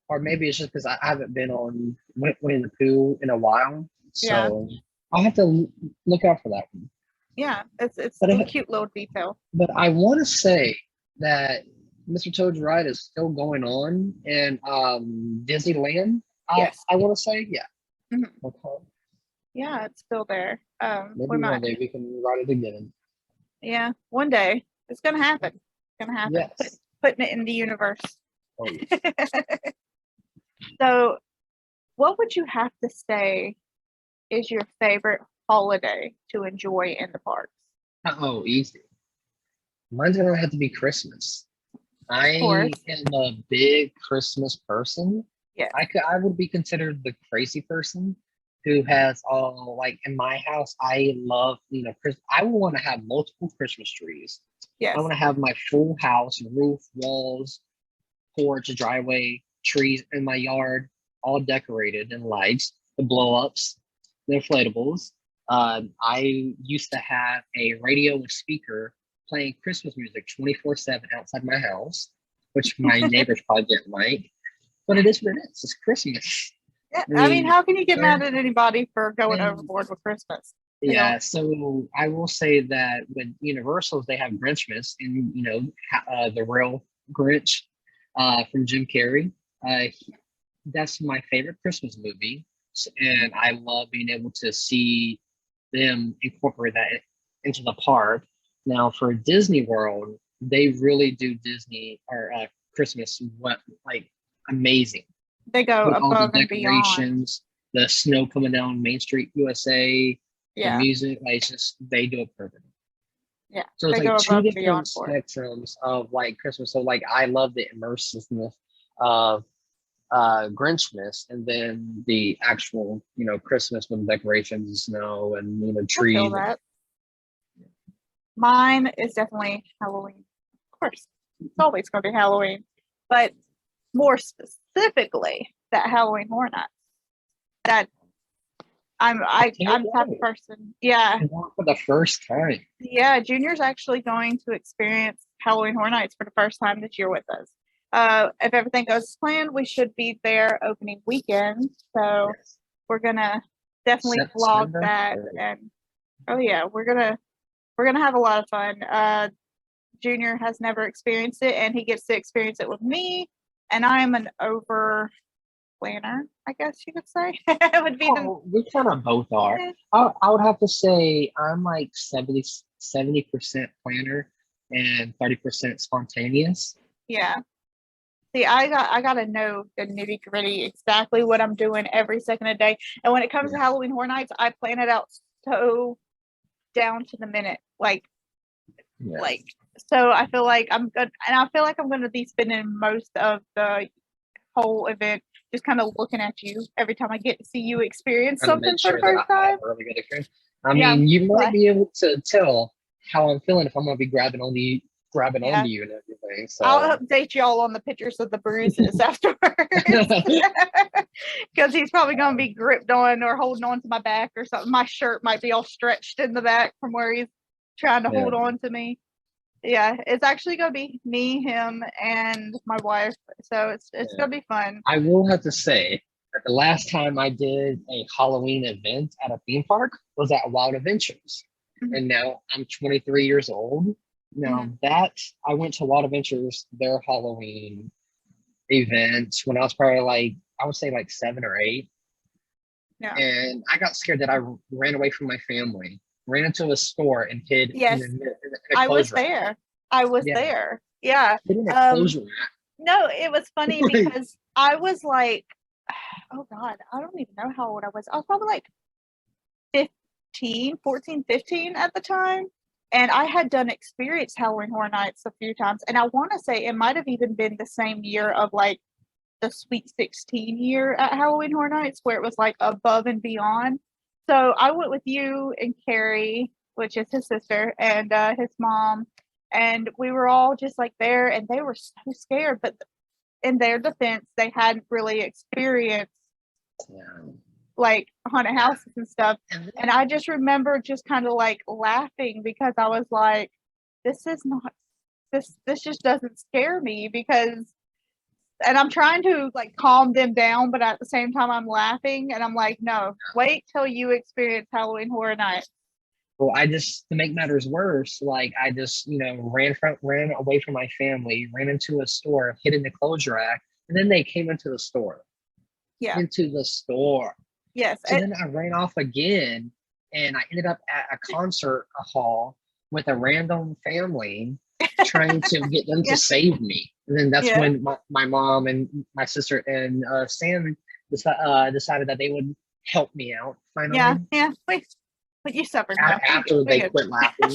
or maybe it's just because I haven't been on Winnie the Pooh in a while. So I'll have to look out for that one. Yeah, it's a cute little detail. But I want to say that Mr. Toad's ride is still going on in Disneyland. Yes. I want to say, yeah. Mm-hmm. Okay. Yeah, it's still there. Maybe one day we can ride it again. Yeah, one day it's gonna happen. It's gonna happen. Yes. Putting it in the universe. Oh, yes. So, what would you have to say is your favorite holiday to enjoy in the parks? Oh, easy. Mine's gonna have to be Christmas. I am a big Christmas person. Yeah. I would be considered the crazy person who has all like in my house. I love I want to have multiple Christmas trees. Yes. I want to have my full house, roof, walls, porch, driveway, trees in my yard, all decorated and lights, the blow ups, the inflatables. I used to have a radio and speaker playing Christmas music 24/7 outside my house, which my neighbors probably didn't like, but it is what it is. It's Christmas. Yeah, I mean, how can you get mad at anybody for going overboard with Christmas? Yeah, so I will say that with Universals, they have Grinchmas, and the real Grinch from Jim Carrey. That's my favorite Christmas movie, and I love being able to see them incorporate that into the park. Now, for Disney World, they really do Disney or Christmas like amazing. They go with above all the and decorations, the snow coming down Main Street, USA, the music, like they do it perfect. Yeah. So it's like two different spectrums of like Christmas. So like I love the immersiveness of Grinchmas, and then the actual Christmas with decorations and snow and trees. I feel that. Mine is definitely Halloween. Of course, it's always going to be Halloween, but more specifically that Halloween Horror Nights. That I'm the type of person. Yeah. For the first time. Yeah, Junior's actually going to experience Halloween Horror Nights for the first time this year with us. If everything goes as planned, we should be there opening weekend. So we're gonna definitely vlog that, and we're gonna have a lot of fun. Junior has never experienced it, and he gets to experience it with me. And I'm an over planner, I guess you could say. It would be we kind of both are. I would have to say I'm like 70% planner and 30% spontaneous. Yeah. See, I gotta know the nitty gritty, exactly what I'm doing every second of the day. And when it comes to Halloween Horror Nights, I plan it out so down to the minute. Yeah. So I feel like I'm good, and I feel like I'm going to be spending most of the whole event just kind of looking at you every time I get to see you experience Trying to something make for the sure that first I time. have a really good experience. I Yeah, mean, you might like, be able to tell how I'm feeling if I'm gonna be grabbing yeah. onto you and everything. I'll So update y'all on the pictures of the bruises afterwards. Because he's probably going to be gripped on or holding on to my back or something. My shirt might be all stretched in the back from where he's trying to yeah. hold on to me. Yeah, it's actually going to be me, him, and my wife. So it's Yeah. going to be fun. I will have to say that the last time I did a Halloween event at a theme park was at Wild Adventures. Mhm. And now I'm 23 years old. Now that I went to Wild Adventures, their Halloween event when I was probably like, I would say like 7 or 8. Yeah. And I got scared that I ran away from my family, ran into a store and hid Yes, in a I was clothes rack. there. I was Yeah, there. Yeah. hid in a clothes rack. No, it was funny Like, because I was like, oh God, I don't even know how old I was. I was probably like 14, 15 at the time. And I had done experience Halloween Horror Nights a few times. And I want to say it might have even been the same year of like the Sweet 16 year at Halloween Horror Nights, where it was like above and beyond. So I went with you and Carrie, which is his sister, and his mom. And we were all just like there, and they were so scared. But in their defense, they hadn't really experienced yeah. like haunted houses and stuff. And And I just remember just kind of like laughing because I was like, this is not this just doesn't scare me because and I'm trying to like calm them down, but at the same time I'm laughing and I'm like, no, wait till you experience Halloween Horror Night. well, I just to make matters worse, like I just ran away from my family, ran into a store, hid in the clothes rack, and then they came into the store. Yeah. Into the store. Yes. So then I ran off again, and I ended up at a concert hall with a random family trying to get them Yeah. to save me. And then that's Yeah. when my mom and my sister and Sam decided that they would help me out finally. Yeah. Yeah. Wait, but you suffered enough. After they quit laughing.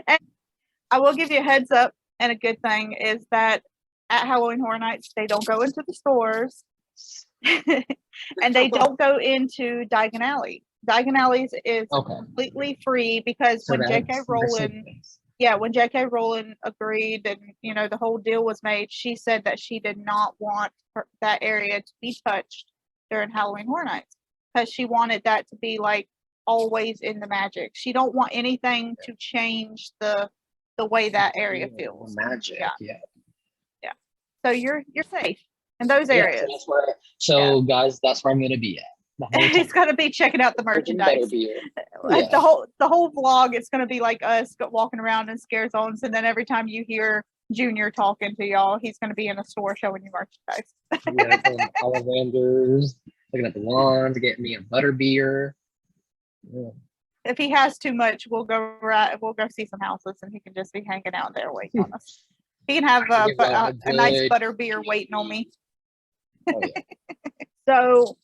And I will give you a heads up, and a good thing is that at Halloween Horror Nights, they don't go into the stores. And they don't go into Diagon Alley. Diagon Alley is Okay. completely free because So when J.K. Rowling, when J.K. Rowling agreed and the whole deal was made, she said that she did not want that area to be touched during Halloween Horror Nights because she wanted that to be like always in the magic. She don't want anything to change the way that area feels. Magic, yeah. So you're safe in those areas. Guys, that's where I'm gonna be at. He's gonna be checking out the merchandise. Yeah. The whole vlog is gonna be like us walking around in scare zones, and then every time you hear Junior talking to y'all, he's gonna be in a store showing you merchandise. Yeah, Ollivanders, looking at the lawns, getting me a butter beer. Yeah. If he has too much, we'll go see some houses, and he can just be hanging out there waiting on us. He can have a nice butter beer waiting on me. Oh, yeah. So,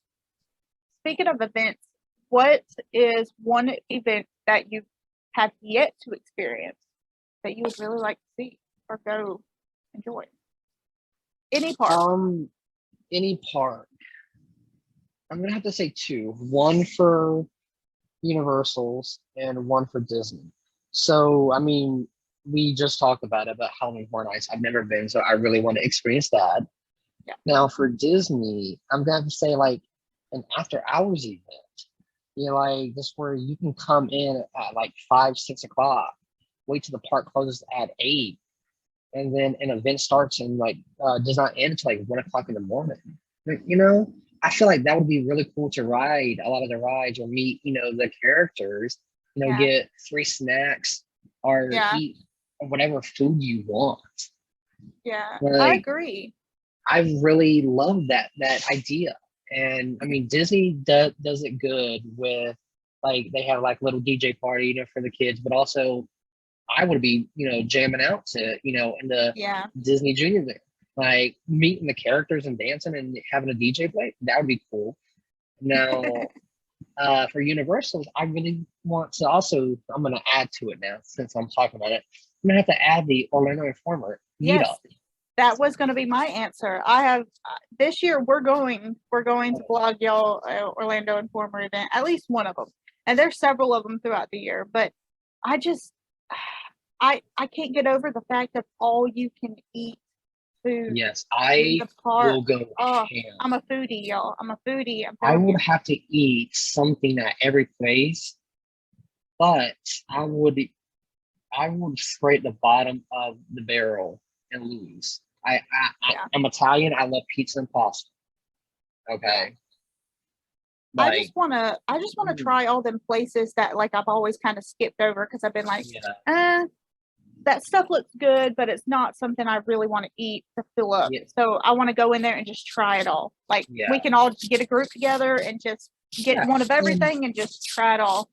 speaking of events, what is one event that you have yet to experience that you would really like to see or go enjoy? Any park? Any park. I'm gonna have to say 2. One for Universals and one for Disney. So, I mean, we just talked about Halloween Horror Nights. I've never been, so I really want to experience that. Yeah. Now, for Disney, I'm gonna have to say like an after hours event. Like just where you can come in at like 5, 6 o'clock, wait till the park closes at 8, and then an event starts and like does not end until like 1 o'clock in the morning. I feel like that would be really cool to ride a lot of the rides or meet, the characters, get free snacks or eat whatever food you want. Yeah, like, I agree. I really love that idea. And I mean, Disney does it good with like they have like little DJ party, for the kids, but also I would be, jamming out to, in the Disney Junior there. Like meeting the characters and dancing and having a DJ play, that would be cool. Now, For Universal, I really want to also. I'm going to add to it now since I'm talking about it. I'm going to have to add the Orlando Informer meetup. Yes, that was going to be my answer. I have this year we're going to blog y'all Orlando Informer event, at least one of them, and there's several of them throughout the year. But I just I can't get over the fact that all you can eat food Yes, in I the park. will go Oh, ham. I'm a foodie, y'all. I'm a foodie. I'm I telling would you. have to eat something at every place, but I would scrape the bottom of the barrel and lose. Yeah. I'm Italian. I love pizza and pasta. Yeah. Okay, I like just wanna try all them places that like I've always kind of skipped over because I've been like, yeah, that stuff looks good, but it's not something I really want to eat to fill up. yeah, So I want to go in there and just try it all. Like we yeah, can all get a group together and just get yeah. one of And everything and just try it all.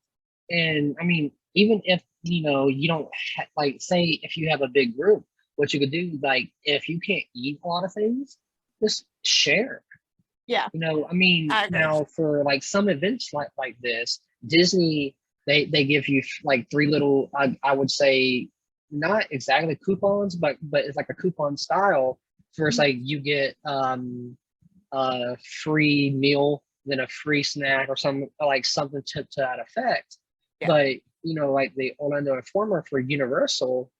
and I mean, even if you don't like, say if you have a big group, what you could do, like if you can't eat a lot of things, just share. Yeah, I mean, I agree. now for like some events like this, Disney, they give you like three little, I would say, not exactly coupons, but it's like a coupon style. First, Mhm. like you get a free meal, then a free snack or something like something to that effect. Yeah, But like the Orlando Informer for Universal,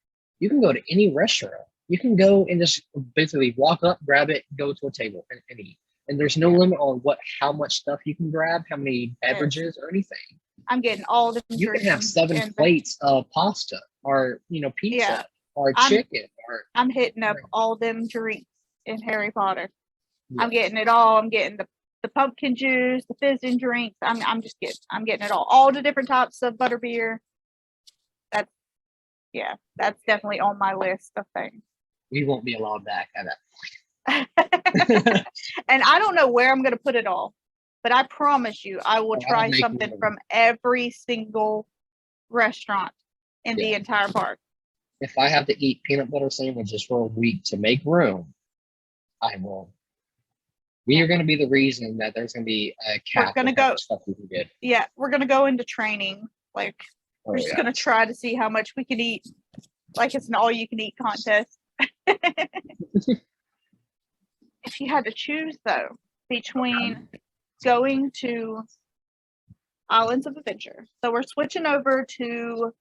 you can go to any restaurant. You can go and just basically walk up, grab it, go to a table and eat. And there's no yeah, limit on how much stuff you can grab, how many yes. beverages or anything. I'm getting all the You can drinks have seven and plates of pasta or yeah, pizza or I'm chicken or I'm hitting up all them drinks in Harry Potter. I'm yes. getting it all. I'm getting the pumpkin juice, the fizzing drinks. I'm getting it all the different types of butterbeer. That's yeah, that's definitely on my list of things. We won't be allowed back at And that. I don't know where I'm going to put it all, but I promise you, I will I'll try make something room. from every single restaurant in the Yeah. entire park. If I have to eat peanut butter sandwiches for a week to make room, I will. We Yeah, are going to be the reason that there's going to be a we're cap going to of how go. much stuff we can get. Yeah, we're going to go into training. Like, we're Oh just going yeah. to try to see how much we can eat. Like, it's an all you can eat contest. If you had to choose, though, between going to Islands of Adventure, so we're switching over to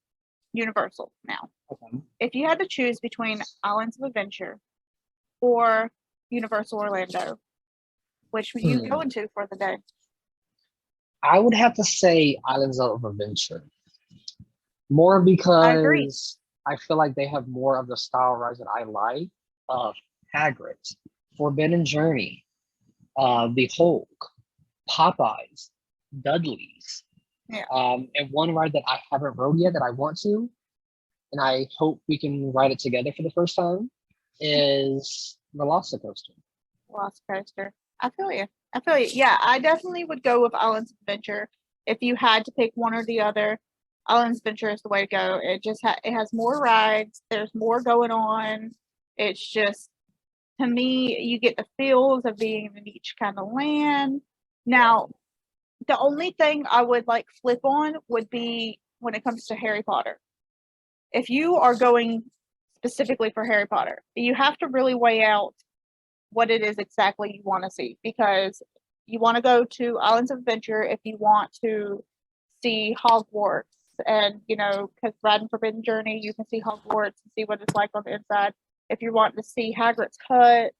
Universal now. Okay. If you had to choose between Islands of Adventure or Universal Orlando, which would you go into for the day? I would have to say Islands of Adventure. More I agree. because I feel like they have more of the style rides that I like. Of Hagrid's, Forbidden Journey, the Hulk, Popeyes, Dudley's, Yeah. and one ride that I haven't rode yet that I want to, and I hope we can ride it together for the first time, is Velocicoaster. Lost Coaster. I feel you. I feel you. Yeah, I definitely would go with Islands of Adventure. If you had to pick one or the other, Islands of Adventure is the way to go. It has more rides. There's more going on. It's just to me, you get the feels of being in each kind of land. Now, the only thing I would like flip on would be when it comes to Harry Potter. If you are going specifically for Harry Potter, you have to really weigh out what it is exactly you want to see because you want to go to Islands of Adventure if you want to see Hogwarts and because riding Forbidden Journey you can see Hogwarts and see what it's like on the inside. If you're wanting to see Hagrid's hut,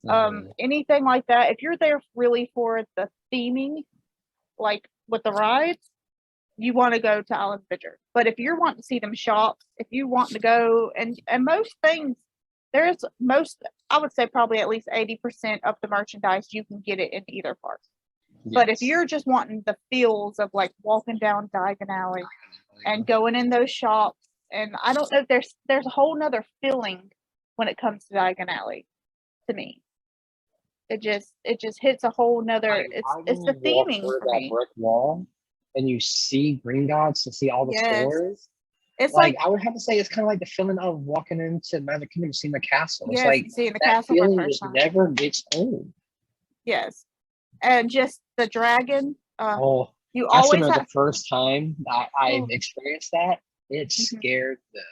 Mhm. anything like that, if you're there really for the theming, like with the rides, you want to go to Islands of Adventure. But if you're wanting to see them shops, if you want to go and most things, there's most I would say probably at least 80% of the merchandise you can get it in either park. But if Yes. you're just wanting the feels of like walking down Diagon Alley and going in those shops, and I don't know, there's a whole nother feeling when it comes to Diagon Alley to me. It just hits a whole nother. Like It's the when you walk theming through for that me. brick wall and you see Green Dots and see all the Yes, stores, it's like like I would have to say it's kind of like the feeling of walking into Magic Kingdom, seeing the castle. It's yes, like seeing the that castle for the feeling first just time. never gets old. Yes, and just the dragon. Oh, You I still always know the have. first time I've Oh, experienced that, it mhm. scared the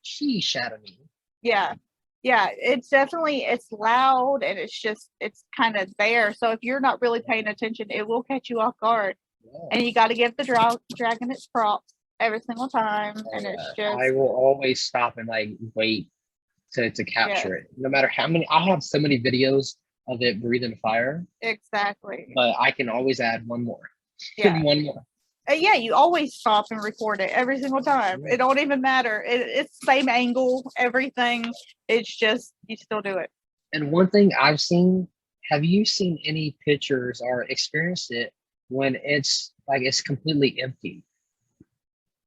sheesh out of me. Yeah. Yeah, it's definitely it's loud and it's just it's kind of there. So if you're not really paying attention, it will catch you off guard. Yeah. And you got to give the dragon its props every single time. Oh And it's yeah. I just will always stop and like wait to yes, capture it. No matter how many, I have so many videos of it breathing fire, exactly. but I can always add one more. Yeah. One more. Yeah, you always stop and record it every single time. Yeah. It don't even matter. It's same angle, everything. It's just you still do it. And one thing I've seen, have you seen any pictures or experienced it when it's like it's completely empty?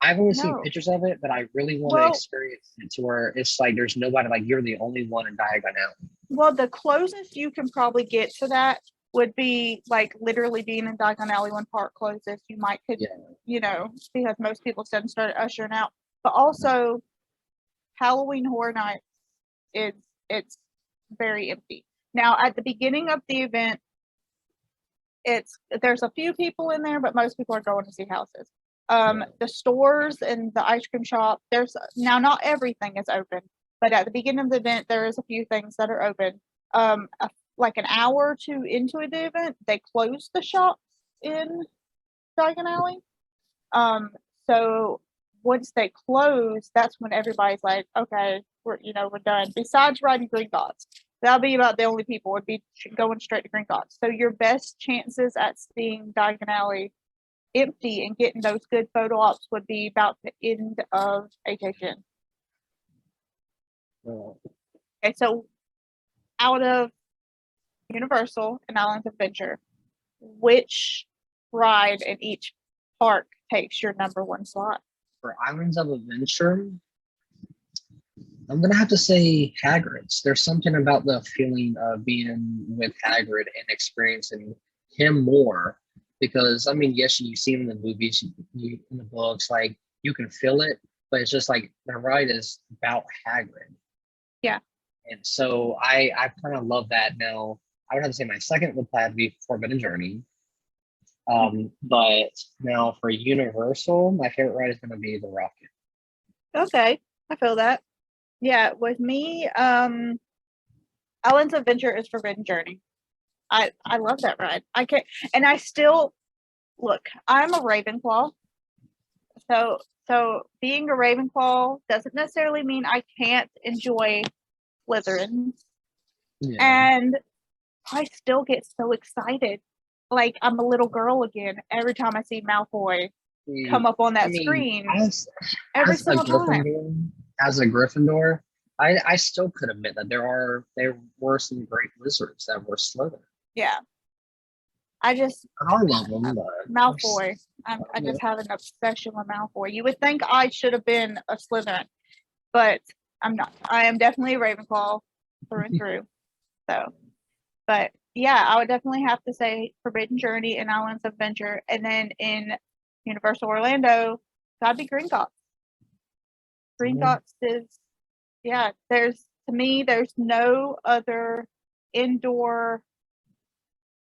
I've only seen No. pictures of it, but I really want to Well, experience it to where it's like there's nobody, like you're the only one in Diagon Alley. well, the closest you can probably get to that would be like literally being in Diagon Alley when park closes. You might could, Yeah. because most people said and started ushering out. But also Halloween Horror Nights is it's very empty. Now at the beginning of the event, there's a few people in there, but most people are going to see houses. Yeah. The stores and the ice cream shop, there's now not everything is open, but at the beginning of the event, there is a few things that are open. Like an hour or two into the event, they closed the shops in Diagon Alley. Um, so once they close, that's when everybody's like, okay, we're done. Besides riding Green Dots, that'll be about the only people would be going straight to Green Dots. So your best chances at seeing Diagon Alley empty and getting those good photo ops would be about the end of HHN. Uh, Okay, so out of Universal and Islands of Adventure, which ride in each park takes your number one slot? for Islands of Adventure, I'm gonna have to say Hagrid's. There's something about the feeling of being with Hagrid and experiencing him more. Because I mean, yes, you see him in the movies, in the books, like you can feel it, but it's just like the ride is about Hagrid. Yeah. And so I kind of love that. Now I would have to say my second would probably be Forbidden Journey. But now for Universal, my favorite ride is going to be the Rocket. Okay, I feel that. Yeah, with me, Islands of Adventure is Forbidden Journey. I love that ride. I can't, and I still look. I'm a Ravenclaw, so being a Ravenclaw doesn't necessarily mean I can't enjoy Slytherin, Yeah. and I still get so excited, like I'm a little girl again every time I see Malfoy come up on I that mean, screen as every as a single time. Gryffindor, as a Gryffindor, I still could admit that there were some great wizards that were Slytherin. Yeah, I just I love them, but Malfoy. I yeah. just have an obsession with Malfoy. You would think I should have been a Slytherin, but I'm not. I am definitely a Ravenclaw through and through. So, but yeah, I would definitely have to say Forbidden Journey and Islands of Adventure, and then in Universal Orlando, gotta be Gringotts. Gringotts is yeah. There's no other indoor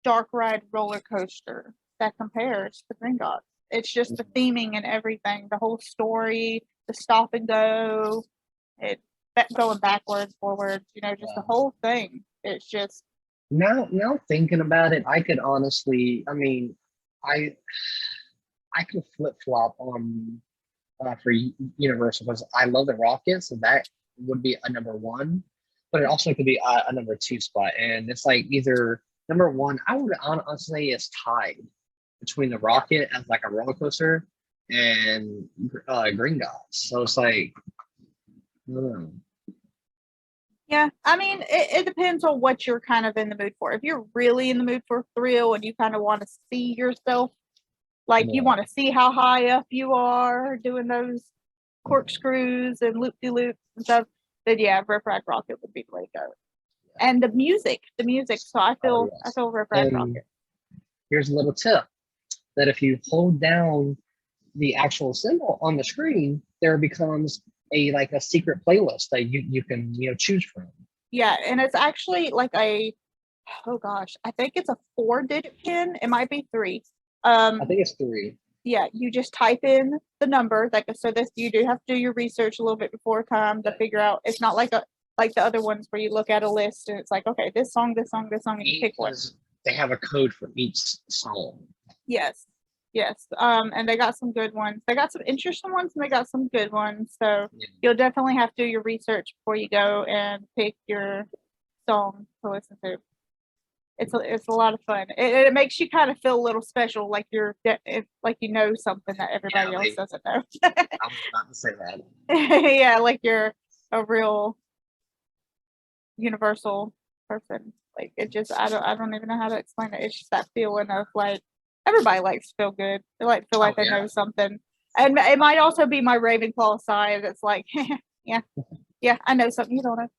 dark ride roller coaster that compares to Gringotts. It's just the theming and everything, the whole story, the stop and go, it going backwards, forwards, just the whole thing. It's just Now thinking about it, I could honestly, I mean, I I could flip flop on for Universal because I love the Rockets, so that would be a number one, but it also could be a number two spot, and it's like either number one. I would honestly it's tied between the Rocket as like a roller coaster and Green Dots. So it's like, I don't know. yeah. I mean, it depends on what you're kind of in the mood for. If you're really in the mood for thrill and you kind of want to see yourself, like you Yeah. want to see how high up you are doing those corkscrews and loop de loops and stuff, then yeah, Rip Ride Rocket would be the way to go. And the music. So Oh I yes. feel Rip Ride And Rocket. here's a little tip that if you hold down the actual symbol on the screen, there becomes a like a secret playlist that you can choose from. Yeah, and it's actually like oh gosh, I think it's a 4-digit pin. It might be 3. I think it's 3. Yeah, you just type in the number. So this you do have to do your research a little bit before time to figure out. It's not like the other ones where you look at a list and it's like, okay, this song, and you pick one. They have a code for each song. Yes. Yes. And they got some good ones. They got some interesting ones and they got some good ones. So you'll definitely have to do your research before you go and pick your song to listen to. It's a lot of fun. It makes you kind of feel a little special, like like you know something that everybody else doesn't know. I was about to say that. Yeah, like you're a real universal person. Like it just I don't even know how to explain it. It's just that feeling of like everybody likes to feel good. They like to feel like they know something. And it might also be my Ravenclaw side that's like, yeah, I know something you don't know.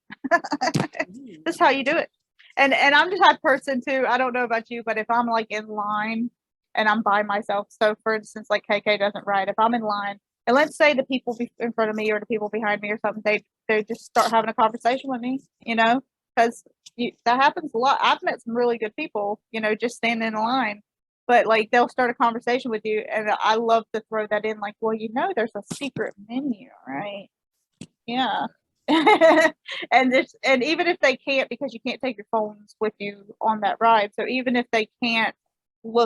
That's how you do it. And I'm the type of person too. I don't know about you, but if I'm like in line and I'm by myself, so for instance, like KK doesn't ride. If I'm in line, and let's say the people in front of me or the people behind me or something, they just start having a conversation with me, because that happens a lot. I've met some really good people, just standing in line, but like they'll start a conversation with you, and I love to throw that in, like, well, there's a secret menu, right? Yeah. and even if they can't, because you can't take your phones with you on that ride, so even if they can't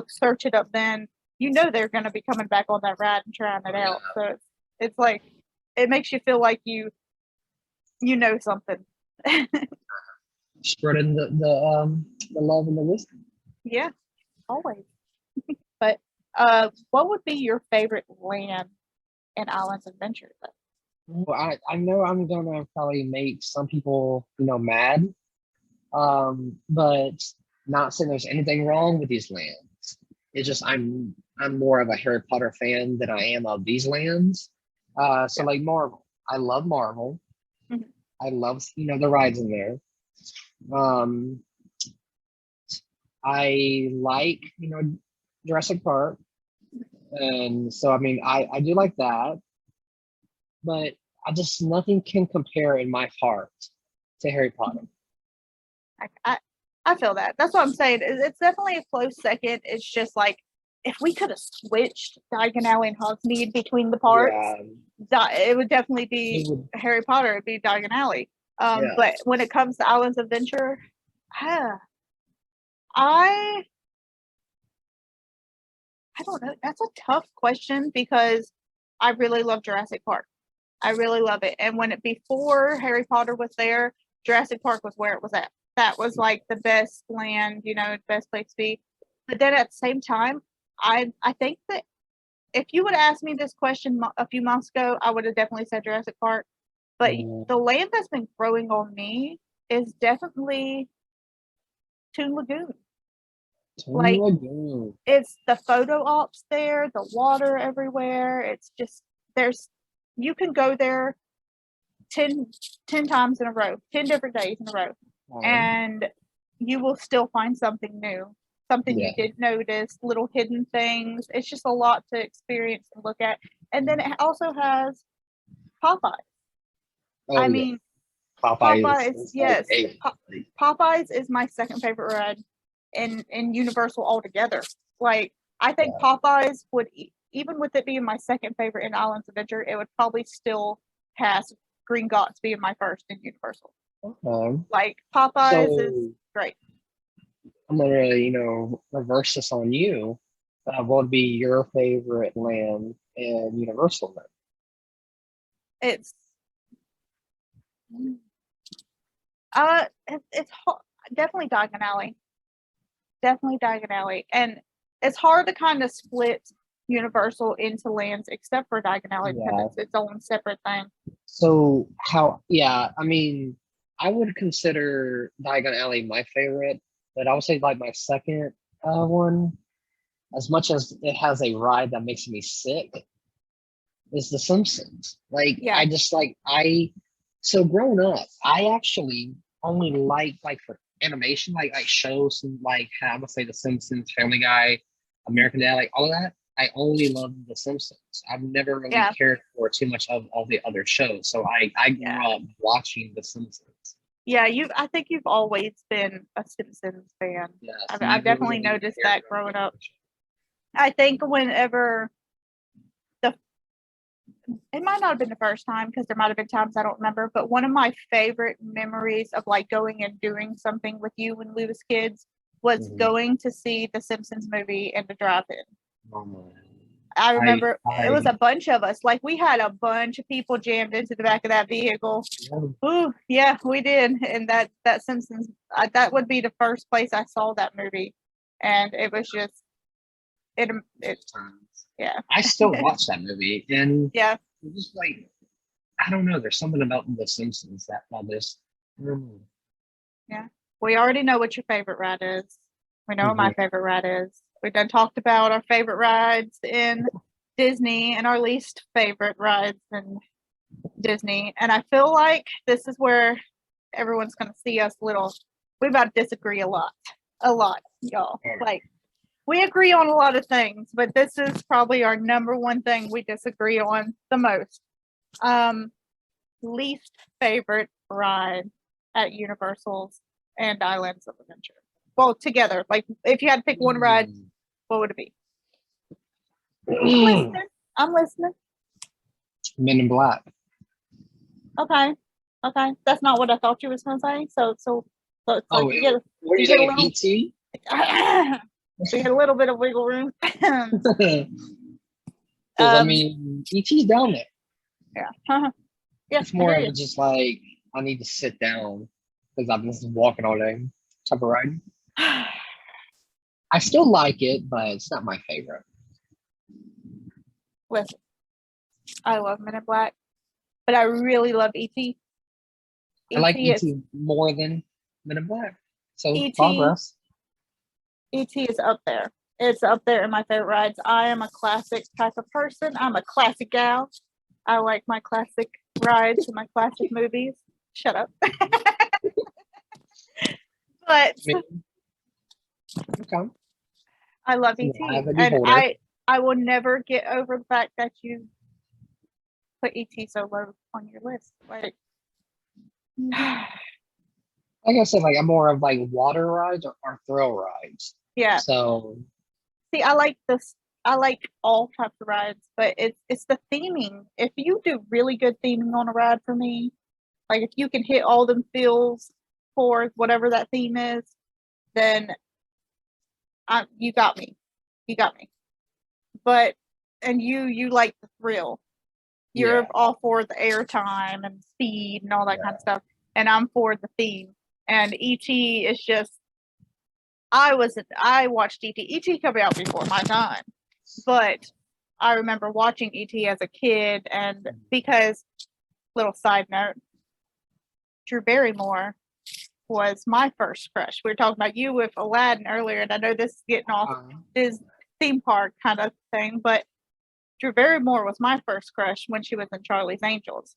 search it up, then they're going to be coming back on that ride and trying it out. So it's like it makes you feel like you know something. Spreading the love and the wisdom. Yeah, always. But what would be your favorite land in Islands Adventure? Well, I know I'm gonna probably make some people, mad. But not saying there's anything wrong with these lands. It's just I'm more of a Harry Potter fan than I am of these lands. So like Marvel. I love Marvel. Mm-hmm. I love, the rides in there. I like, Jurassic Park. And so I mean I do like that. But nothing can compare in my heart to Harry Potter. I feel that. That's what I'm saying. It's definitely a close second. It's just like if we could have switched Diagon Alley and Hogsmeade between the parts, it would definitely be Harry Potter. It'd be Diagon Alley. But when it comes to Islands Adventure, I don't know. That's a tough question because I really love Jurassic Park. I really love it. And before Harry Potter was there, Jurassic Park was where it was at. That was like the best land, best place to be. But then at the same time, I think that if you would ask me this question a few months ago, I would have definitely said Jurassic Park. But the land that's been growing on me is definitely Toon Lagoon. Like it's the photo ops there, the water everywhere. It's just you can go there 10 times in a row, 10 different days in a row, and you will still find something new, something you didn't notice, little hidden things. It's just a lot to experience and look at. And then it also has Popeyes. I mean, Popeyes, yes. Popeyes is my second favorite ride in Universal altogether. Like, I think Popeyes would, even with it being my second favorite in Islands Adventure, it would probably still pass Green Gots being my first in Universal. Like, Popeyes is great. I'm gonna, reverse this on you. What would be your favorite land in Universal then? It's definitely Diagon Alley. Definitely Diagon Alley. And it's hard to kind of split Universal into lands except for Diagon Alley because it's its own separate thing. So I mean, I would consider Diagon Alley my favorite, but I would say like my second one, as much as it has a ride that makes me sick, is The Simpsons. Like so growing up, I actually only like for animation, like shows and like I'm gonna say The Simpsons, Family Guy, American Dad, like all of that. I only love The Simpsons. I've never really cared for too much of all the other shows. So I grew up watching The Simpsons. Yeah, I think you've always been a Simpsons fan. Yes, I've definitely noticed that growing up. I think whenever the it might not have been the first time because there might have been times I don't remember, but one of my favorite memories of like going and doing something with you when we was kids was Mhm. going to see the Simpsons movie in the drive-in. Oh, man. I remember it was I a bunch of us. Like we had a bunch of people jammed into the back of that vehicle. yeah, Ooh, yeah, we did. And that Simpsons that would be the first place I saw that movie, and it was just it times. yeah I still watch that movie, and yeah. it's just like I don't know. There's something about The Simpsons that I just. Mm. Yeah. We already know what your favorite ride is. We know what my Mhm. favorite ride is. We've done talked about our favorite rides in Disney and our least favorite rides in Disney. And I feel like this is where everyone's going to see us little. We about to disagree a lot, y'all. Like we agree on a lot of things, but this is probably our number one thing we disagree on the most. Least favorite ride at Universal's and Islands of Adventure. Well, together. Like if you had to pick one ride, what would it be? I'm listening. I'm listening. Men in Black. Okay. Okay. That's not what I thought you was gonna say. So Oh, you get what are you you get a saying? little E.T.? so you get a little bit of wiggle room. Because I mean, E.T.'s down there. Yeah. Yeah, It's I more hear of you. a just like I need to sit down because I've been walking all day type of ride. I still like it, but it's not my favorite. Listen, I love Men in Black, but I really love E.T. I like E.T. is E.T. more than Men in Black. So E.T. progress. ET is up there. It's up there in my favorite rides. I am a classic type of person. I'm a classic gal. I like my classic rides and my classic movies. Shut up. But I mean, okay. I love Yeah, I ET. have a new And holder. I will never get over the fact that you put ET so low on your list. Like Like I said, like I'm more of like water rides or thrill rides. yeah. So See, I like this. I like all types of rides, but it's the theming. If you do really good theming on a ride for me, like if you can hit all them feels for whatever that theme is, then you got me. You got me. But and you like the thrill. You're yeah, all for the airtime and speed and all that kind yeah. of stuff, and I'm for the theme. And ET is just I watched ET. ET coming out before my time, but I remember watching ET as a kid, and because little side note, Drew Barrymore was my first crush. We were talking about you with Aladdin earlier, and I know this is getting off his theme park kind of thing, but Drew Barrymore was my first crush when she was in Charlie's Angels.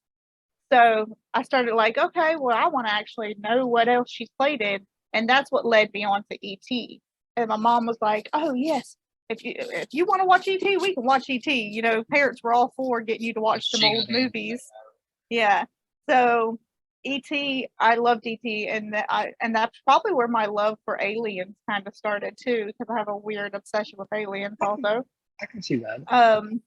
So I started like, okay, well, I want to actually know what else she's played in, and that's what led me on to ET. And my mom was like, oh yes, if you want to watch ET, we can watch ET. You know, parents were all for getting you to watch some She old got in. movies. Yeah. So ET, I loved ET, and that's probably where my love for aliens kind of started too, because I have a weird obsession with aliens also. I can see that.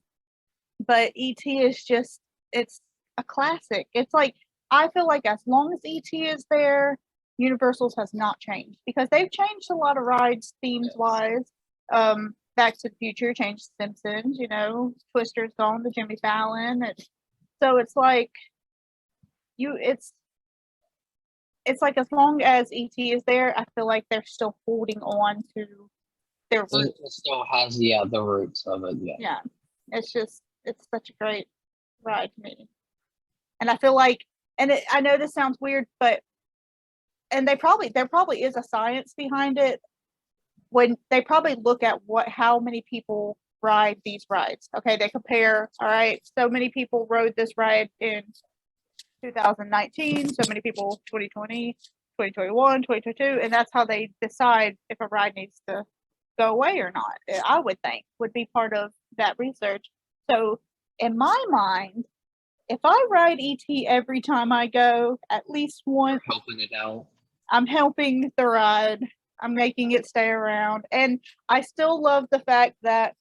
But ET is just it's a classic. It's like I feel like as long as ET is there, Universal's has not changed because they've changed a lot of rides themes wise. Back to the Future changed Simpsons, you know, Twister's gone to Jimmy Fallon. So it's like you it's like as long as ET is there, I feel like they're still holding on to their roots. It still has the roots of it. Yeah. Yeah. It's such a great ride to me. And I feel like I know this sounds weird, but and there probably is a science behind it when they probably look at how many people ride these rides. Okay, they compare, all right, so many people rode this ride in 2019, so many people 2020, 2021, 2022, and that's how they decide if a ride needs to go away or not. I would think would be part of that research. So in my mind, if I ride ET every time I go, at least once, Helping it out. I'm helping the ride. I'm making it stay around. And I still love the fact that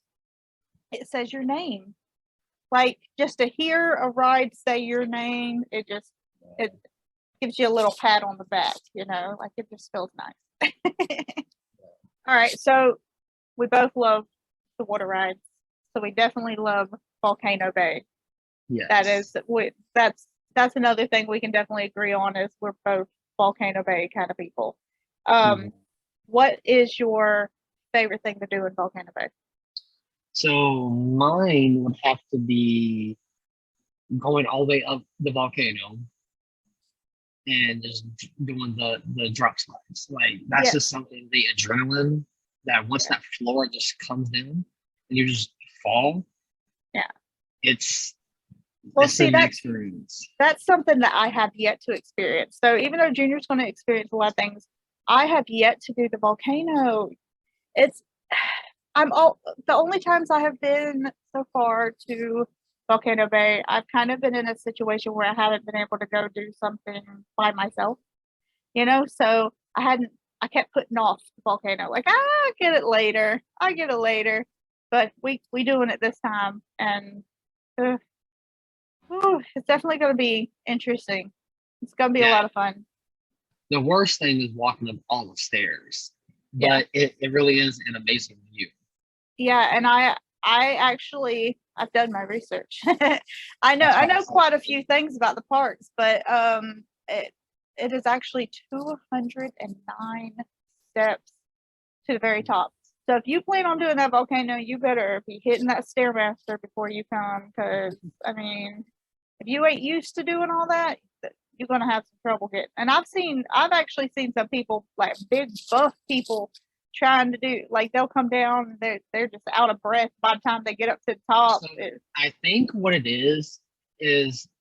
it says your name. Like just to hear a ride say your name, it gives you a little pat on the back, like it just feels nice. All right, so we both love the water rides, so we definitely love Volcano Bay. That Yes. is, that's another thing we can definitely agree on is we're both Volcano Bay kind of people. Mhm. What is your favorite thing to do in Volcano Bay? So mine would have to be going all the way up the volcano and just doing the drop slides. Like that's Yeah, just something, the adrenaline that once yeah, that floor just comes down and you just fall, yeah. it's Well, it's a see, new experience. that's something that I have yet to experience. So even though Junior's going to experience a lot of things, I have yet to do the volcano. It's I'm all the only times I have been so far to Volcano Bay, I've kind of been in a situation where I haven't been able to go do something by myself, so I kept putting off the volcano, like, I get it later. I get it later. But we doing it this time and uh, it's definitely gonna be interesting. It's gonna be a Yeah. lot of fun. The worst thing is walking up all the stairs, Yeah. but it really is an amazing view. Yeah, and I actually I've done my research. That's I why I know said, quite a few things about the parks, but it is actually 209 steps to the very top. So if you plan on doing that volcano, you better be hitting that stairmaster before you come, because I mean, if you ain't used to doing all that, you're gonna have some trouble getting. And I've actually seen some people, like big buff people, trying to do, like, they'll come down and they're just out of breath by the time they get up to the top. so I think what it is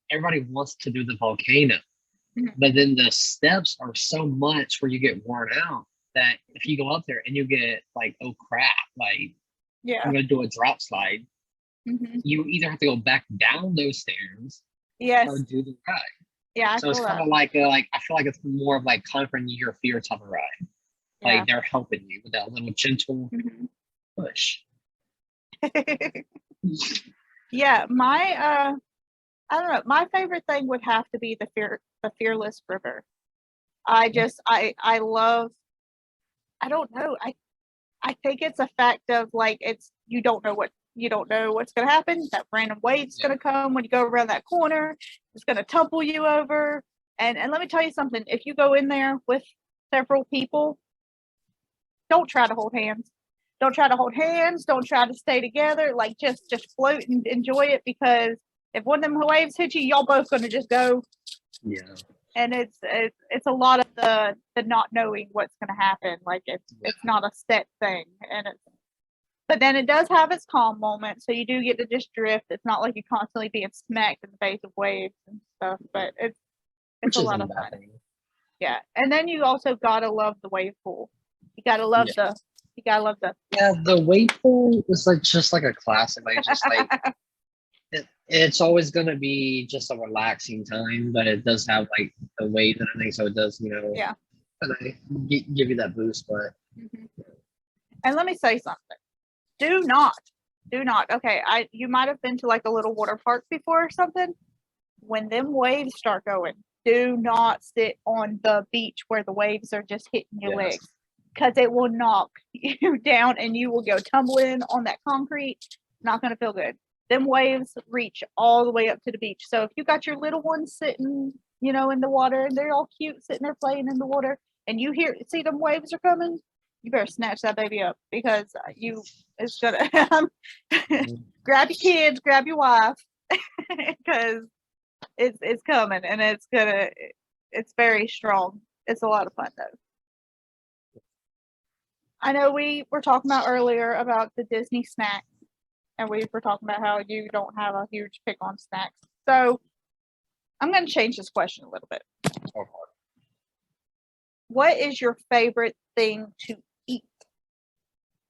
everybody wants to do the volcano, Mhm. but then the steps are so much where you get worn out that if you go up there and you get like, oh crap, like I'm Yeah. gonna do a drop slide, Hmm. you either have to go back down those stairs or Yes. do the ride. Yeah, I So it's feel kind that. of like I feel like it's more of like conquering your fear type of ride. Yeah. Like they're helping you with that little gentle Hmm. push. Yeah, I don't know. My favorite thing would have to be the Fearless River. I love. I don't know. I think it's a fact of, like, it's you don't know what's gonna happen. That random wave's Yeah. gonna come when you go around that corner. It's gonna tumble you over. And let me tell you something. If you go in there with several people, don't try to hold hands. Don't try to hold hands. Don't try to stay together. Like, just float and enjoy it, because if one of them waves hit you, y'all both gonna just go. Yeah. And it's a lot of the not knowing what's going to happen. Like, Yeah. it's not a set thing, and it's but then it does have its calm moment, so you do get to just drift. It's not like you're constantly being smacked in the face of waves and stuff, but it's Which a isn't lot a of bad fun. thing. Yeah, and then you also gotta love the wave pool. You gotta love Yeah. the you gotta love the Yeah, the wave pool is like just like a classic. Like just like it's always gonna be just a relaxing time, but it does have like the waves and everything, so it does, yeah. kinda give you that boost. But Mhm. And let me say something. Do not, do not. Okay, I you might have been to like a little water park before or something. When them waves start going, do not sit on the beach where the waves are just hitting your yes, legs, because it will knock you down and you will go tumbling on that concrete. Not going to feel good. Them waves reach all the way up to the beach. So if you got your little ones sitting, in the water, and they're all cute sitting there playing in the water, and you see them waves are coming, you better snatch that baby up, because it's gonna grab your kids, grab your wife, because it's coming, and it's very strong. It's a lot of fun though. I know we were talking about earlier about the Disney snacks, and we were talking about how you don't have a huge pick on snacks. So I'm going to change this question a little bit. What is your favorite thing to eat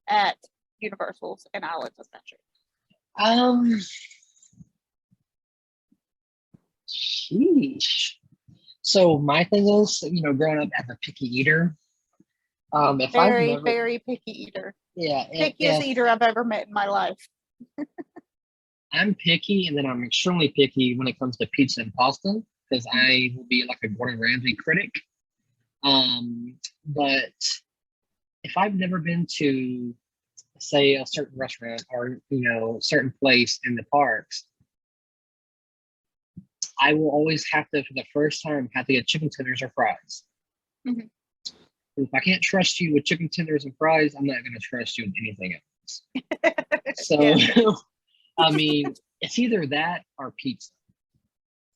at Universal's and Islands of Adventure? um, sheesh. So my thing is, growing up as a picky eater, if I've Very, never, very picky eater. yeah, Pickiest eater I've ever met in my life. I'm picky, and then I'm extremely picky when it comes to pizza and pasta because I will be like a Gordon Ramsay critic. But if I've never been to, say, a certain restaurant or certain place in the parks, I will always have to, for the first time, have to get chicken tenders or fries. Mhm. If I can't trust you with chicken tenders and fries, I'm not going to trust you with anything else. So, Yeah. I mean, it's either that or pizza.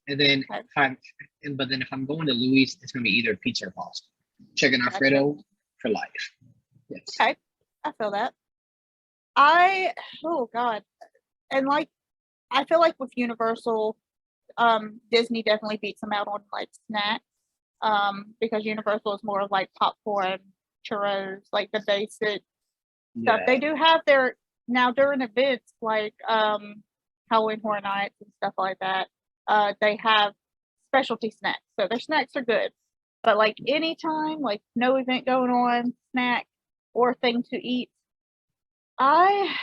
And then Okay. but then if I'm going to Louis, it's going to be either pizza or pasta. Chicken Gotcha. Alfredo for life. Yes. Okay, I feel that. Oh God, and like I feel like with Universal, Disney definitely beats them out on like snacks. Because Universal is more of like popcorn, churros, like the basic stuff. Yeah. They do have their now during events like Halloween Horror Nights and stuff like that. They have specialty snacks, so their snacks are good. But like anytime, like no event going on, snack or thing to eat, I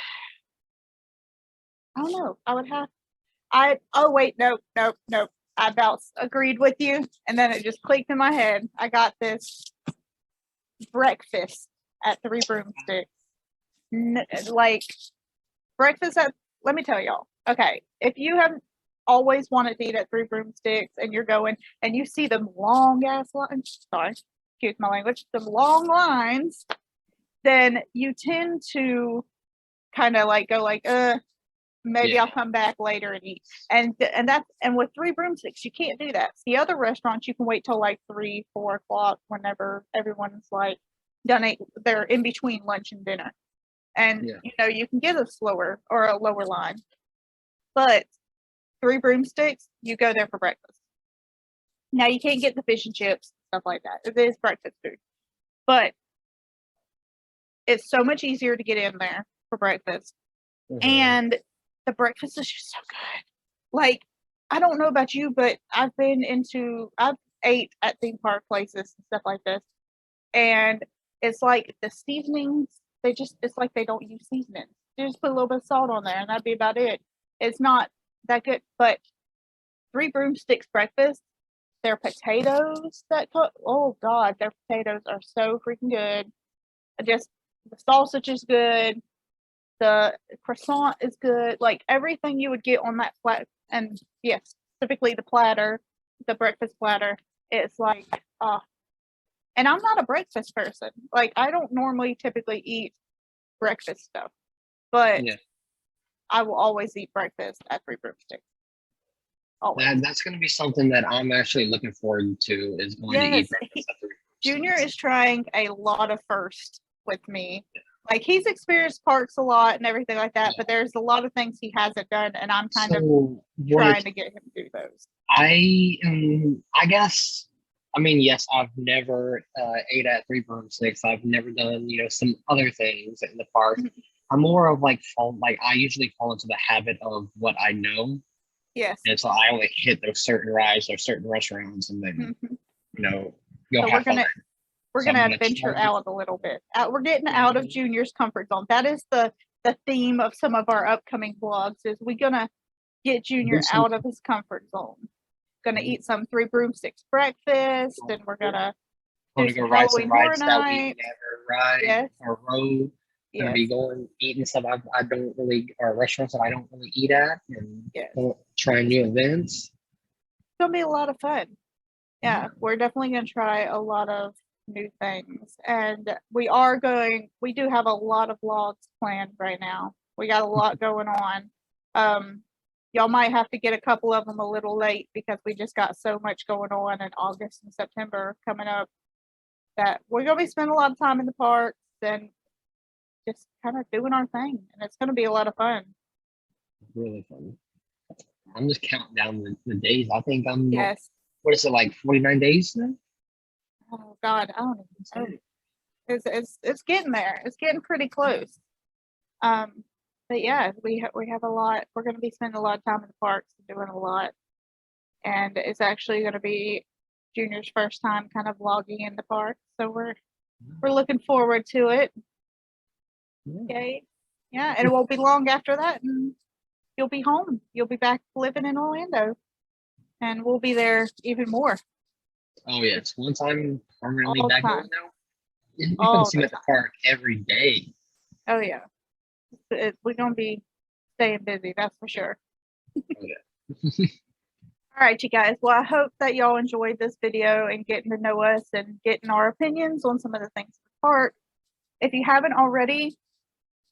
I don't know. I would have oh wait, nope, nope, nope. I about agreed with you, and then it just clicked in my head. I got this breakfast at Three Broomsticks. Like breakfast at, let me tell y'all. Okay, if you have always wanted to eat at Three Broomsticks and you're going and you see them long ass lines, sorry, excuse my language, them long lines, then you tend to kind of like go like, maybe Yeah. I'll come back later and eat. And with Three Broomsticks, you can't do that. The other restaurants you can wait till like 3, 4 o'clock whenever everyone's like done they're in between lunch and dinner. And you can get a slower or a lower line. But Three Broomsticks, you go there for breakfast. Now you can't get the fish and chips, stuff like that. It is breakfast food. But it's so much easier to get in there for breakfast. Mm-hmm. And the breakfast is just so good. Like, I don't know about you, but I've ate at theme park places and stuff like this. And it's like the seasonings, it's like they don't use seasonings. They just put a little bit of salt on there and that'd be about it. It's not that good. But Three Broomsticks breakfast, their potatoes oh God, their potatoes are so freaking good. Just the sausage is good. The croissant is good. Like everything you would get on that flat, and yes, specifically the platter, the breakfast platter. It's like, and I'm not a breakfast person. Like I don't normally typically eat breakfast stuff, but I will always eat breakfast at Three Broomsticks. That's going to be something that I'm actually looking forward to, is going to eat breakfast at Three Broomsticks. Junior is trying a lot of firsts with me. Like he's experienced parks a lot and everything like that, but there's a lot of things he hasn't done, and I'm kind of trying to get him to do those. I guess, I mean, yes, I've never ate at Three Broomsticks. I've never done, some other things in the park. I'm more of like I usually fall into the habit of what I know. Yes. And so I only hit those certain rides or certain restaurants, and then go so have fun. We're gonna adventure out a little bit. We're getting out of Junior's comfort zone. That is the theme of some of our upcoming vlogs. Is we gonna get Junior out of his comfort zone. Gonna eat some Three Broomsticks breakfast, and we're gonna do some Halloween Horror Night. Yes. Or rode. Gonna be eating stuff I don't really, or restaurants that I don't really eat at, and trying new events. It's gonna be a lot of fun. Yeah, we're definitely gonna try a lot of new things, and we do have a lot of vlogs planned right now. We got a lot going on. Y'all might have to get a couple of them a little late because we just got so much going on in August and September coming up that we're gonna be spending a lot of time in the parks and just kind of doing our thing, and it's gonna be a lot of fun. Really fun. I'm just counting down the days. I think I'm what is it, like 49 days now? Oh God, I don't even know. It's getting there. It's getting pretty close. But yeah, we have a lot. We're going to be spending a lot of time in the parks and doing a lot. And it's actually going to be Junior's first time kind of vlogging in the park, so we're looking forward to it. Okay, yeah, and it won't be long after that, and you'll be home. You'll be back living in Orlando, and we'll be there even more. Oh yes, once I'm permanently All back time. home now, you're All gonna see me the at the park every day. Oh yeah, we're gonna be staying busy. That's for sure. Oh yeah. All right, you guys. Well, I hope that y'all enjoyed this video and getting to know us and getting our opinions on some of the things in the park. If you haven't already,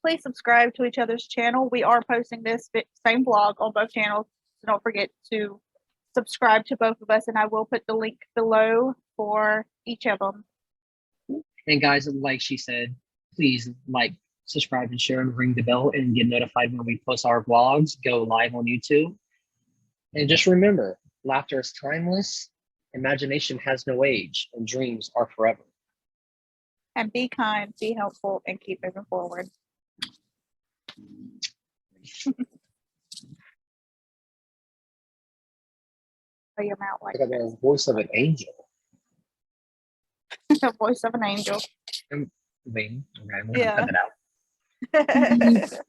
please subscribe to each other's channel. We are posting this same vlog on both channels, so don't forget to subscribe to both of us, and I will put the link below for each of them. And guys, like she said, please like, subscribe, and share, and ring the bell, and get notified when we post our vlogs, go live on YouTube. And just remember, laughter is timeless, imagination has no age, and dreams are forever. And be kind, be helpful, and keep moving forward. Your mouth like I got the voice of an angel. the voice of an angel. I mean, okay, I'm gonna Yeah. cut that out.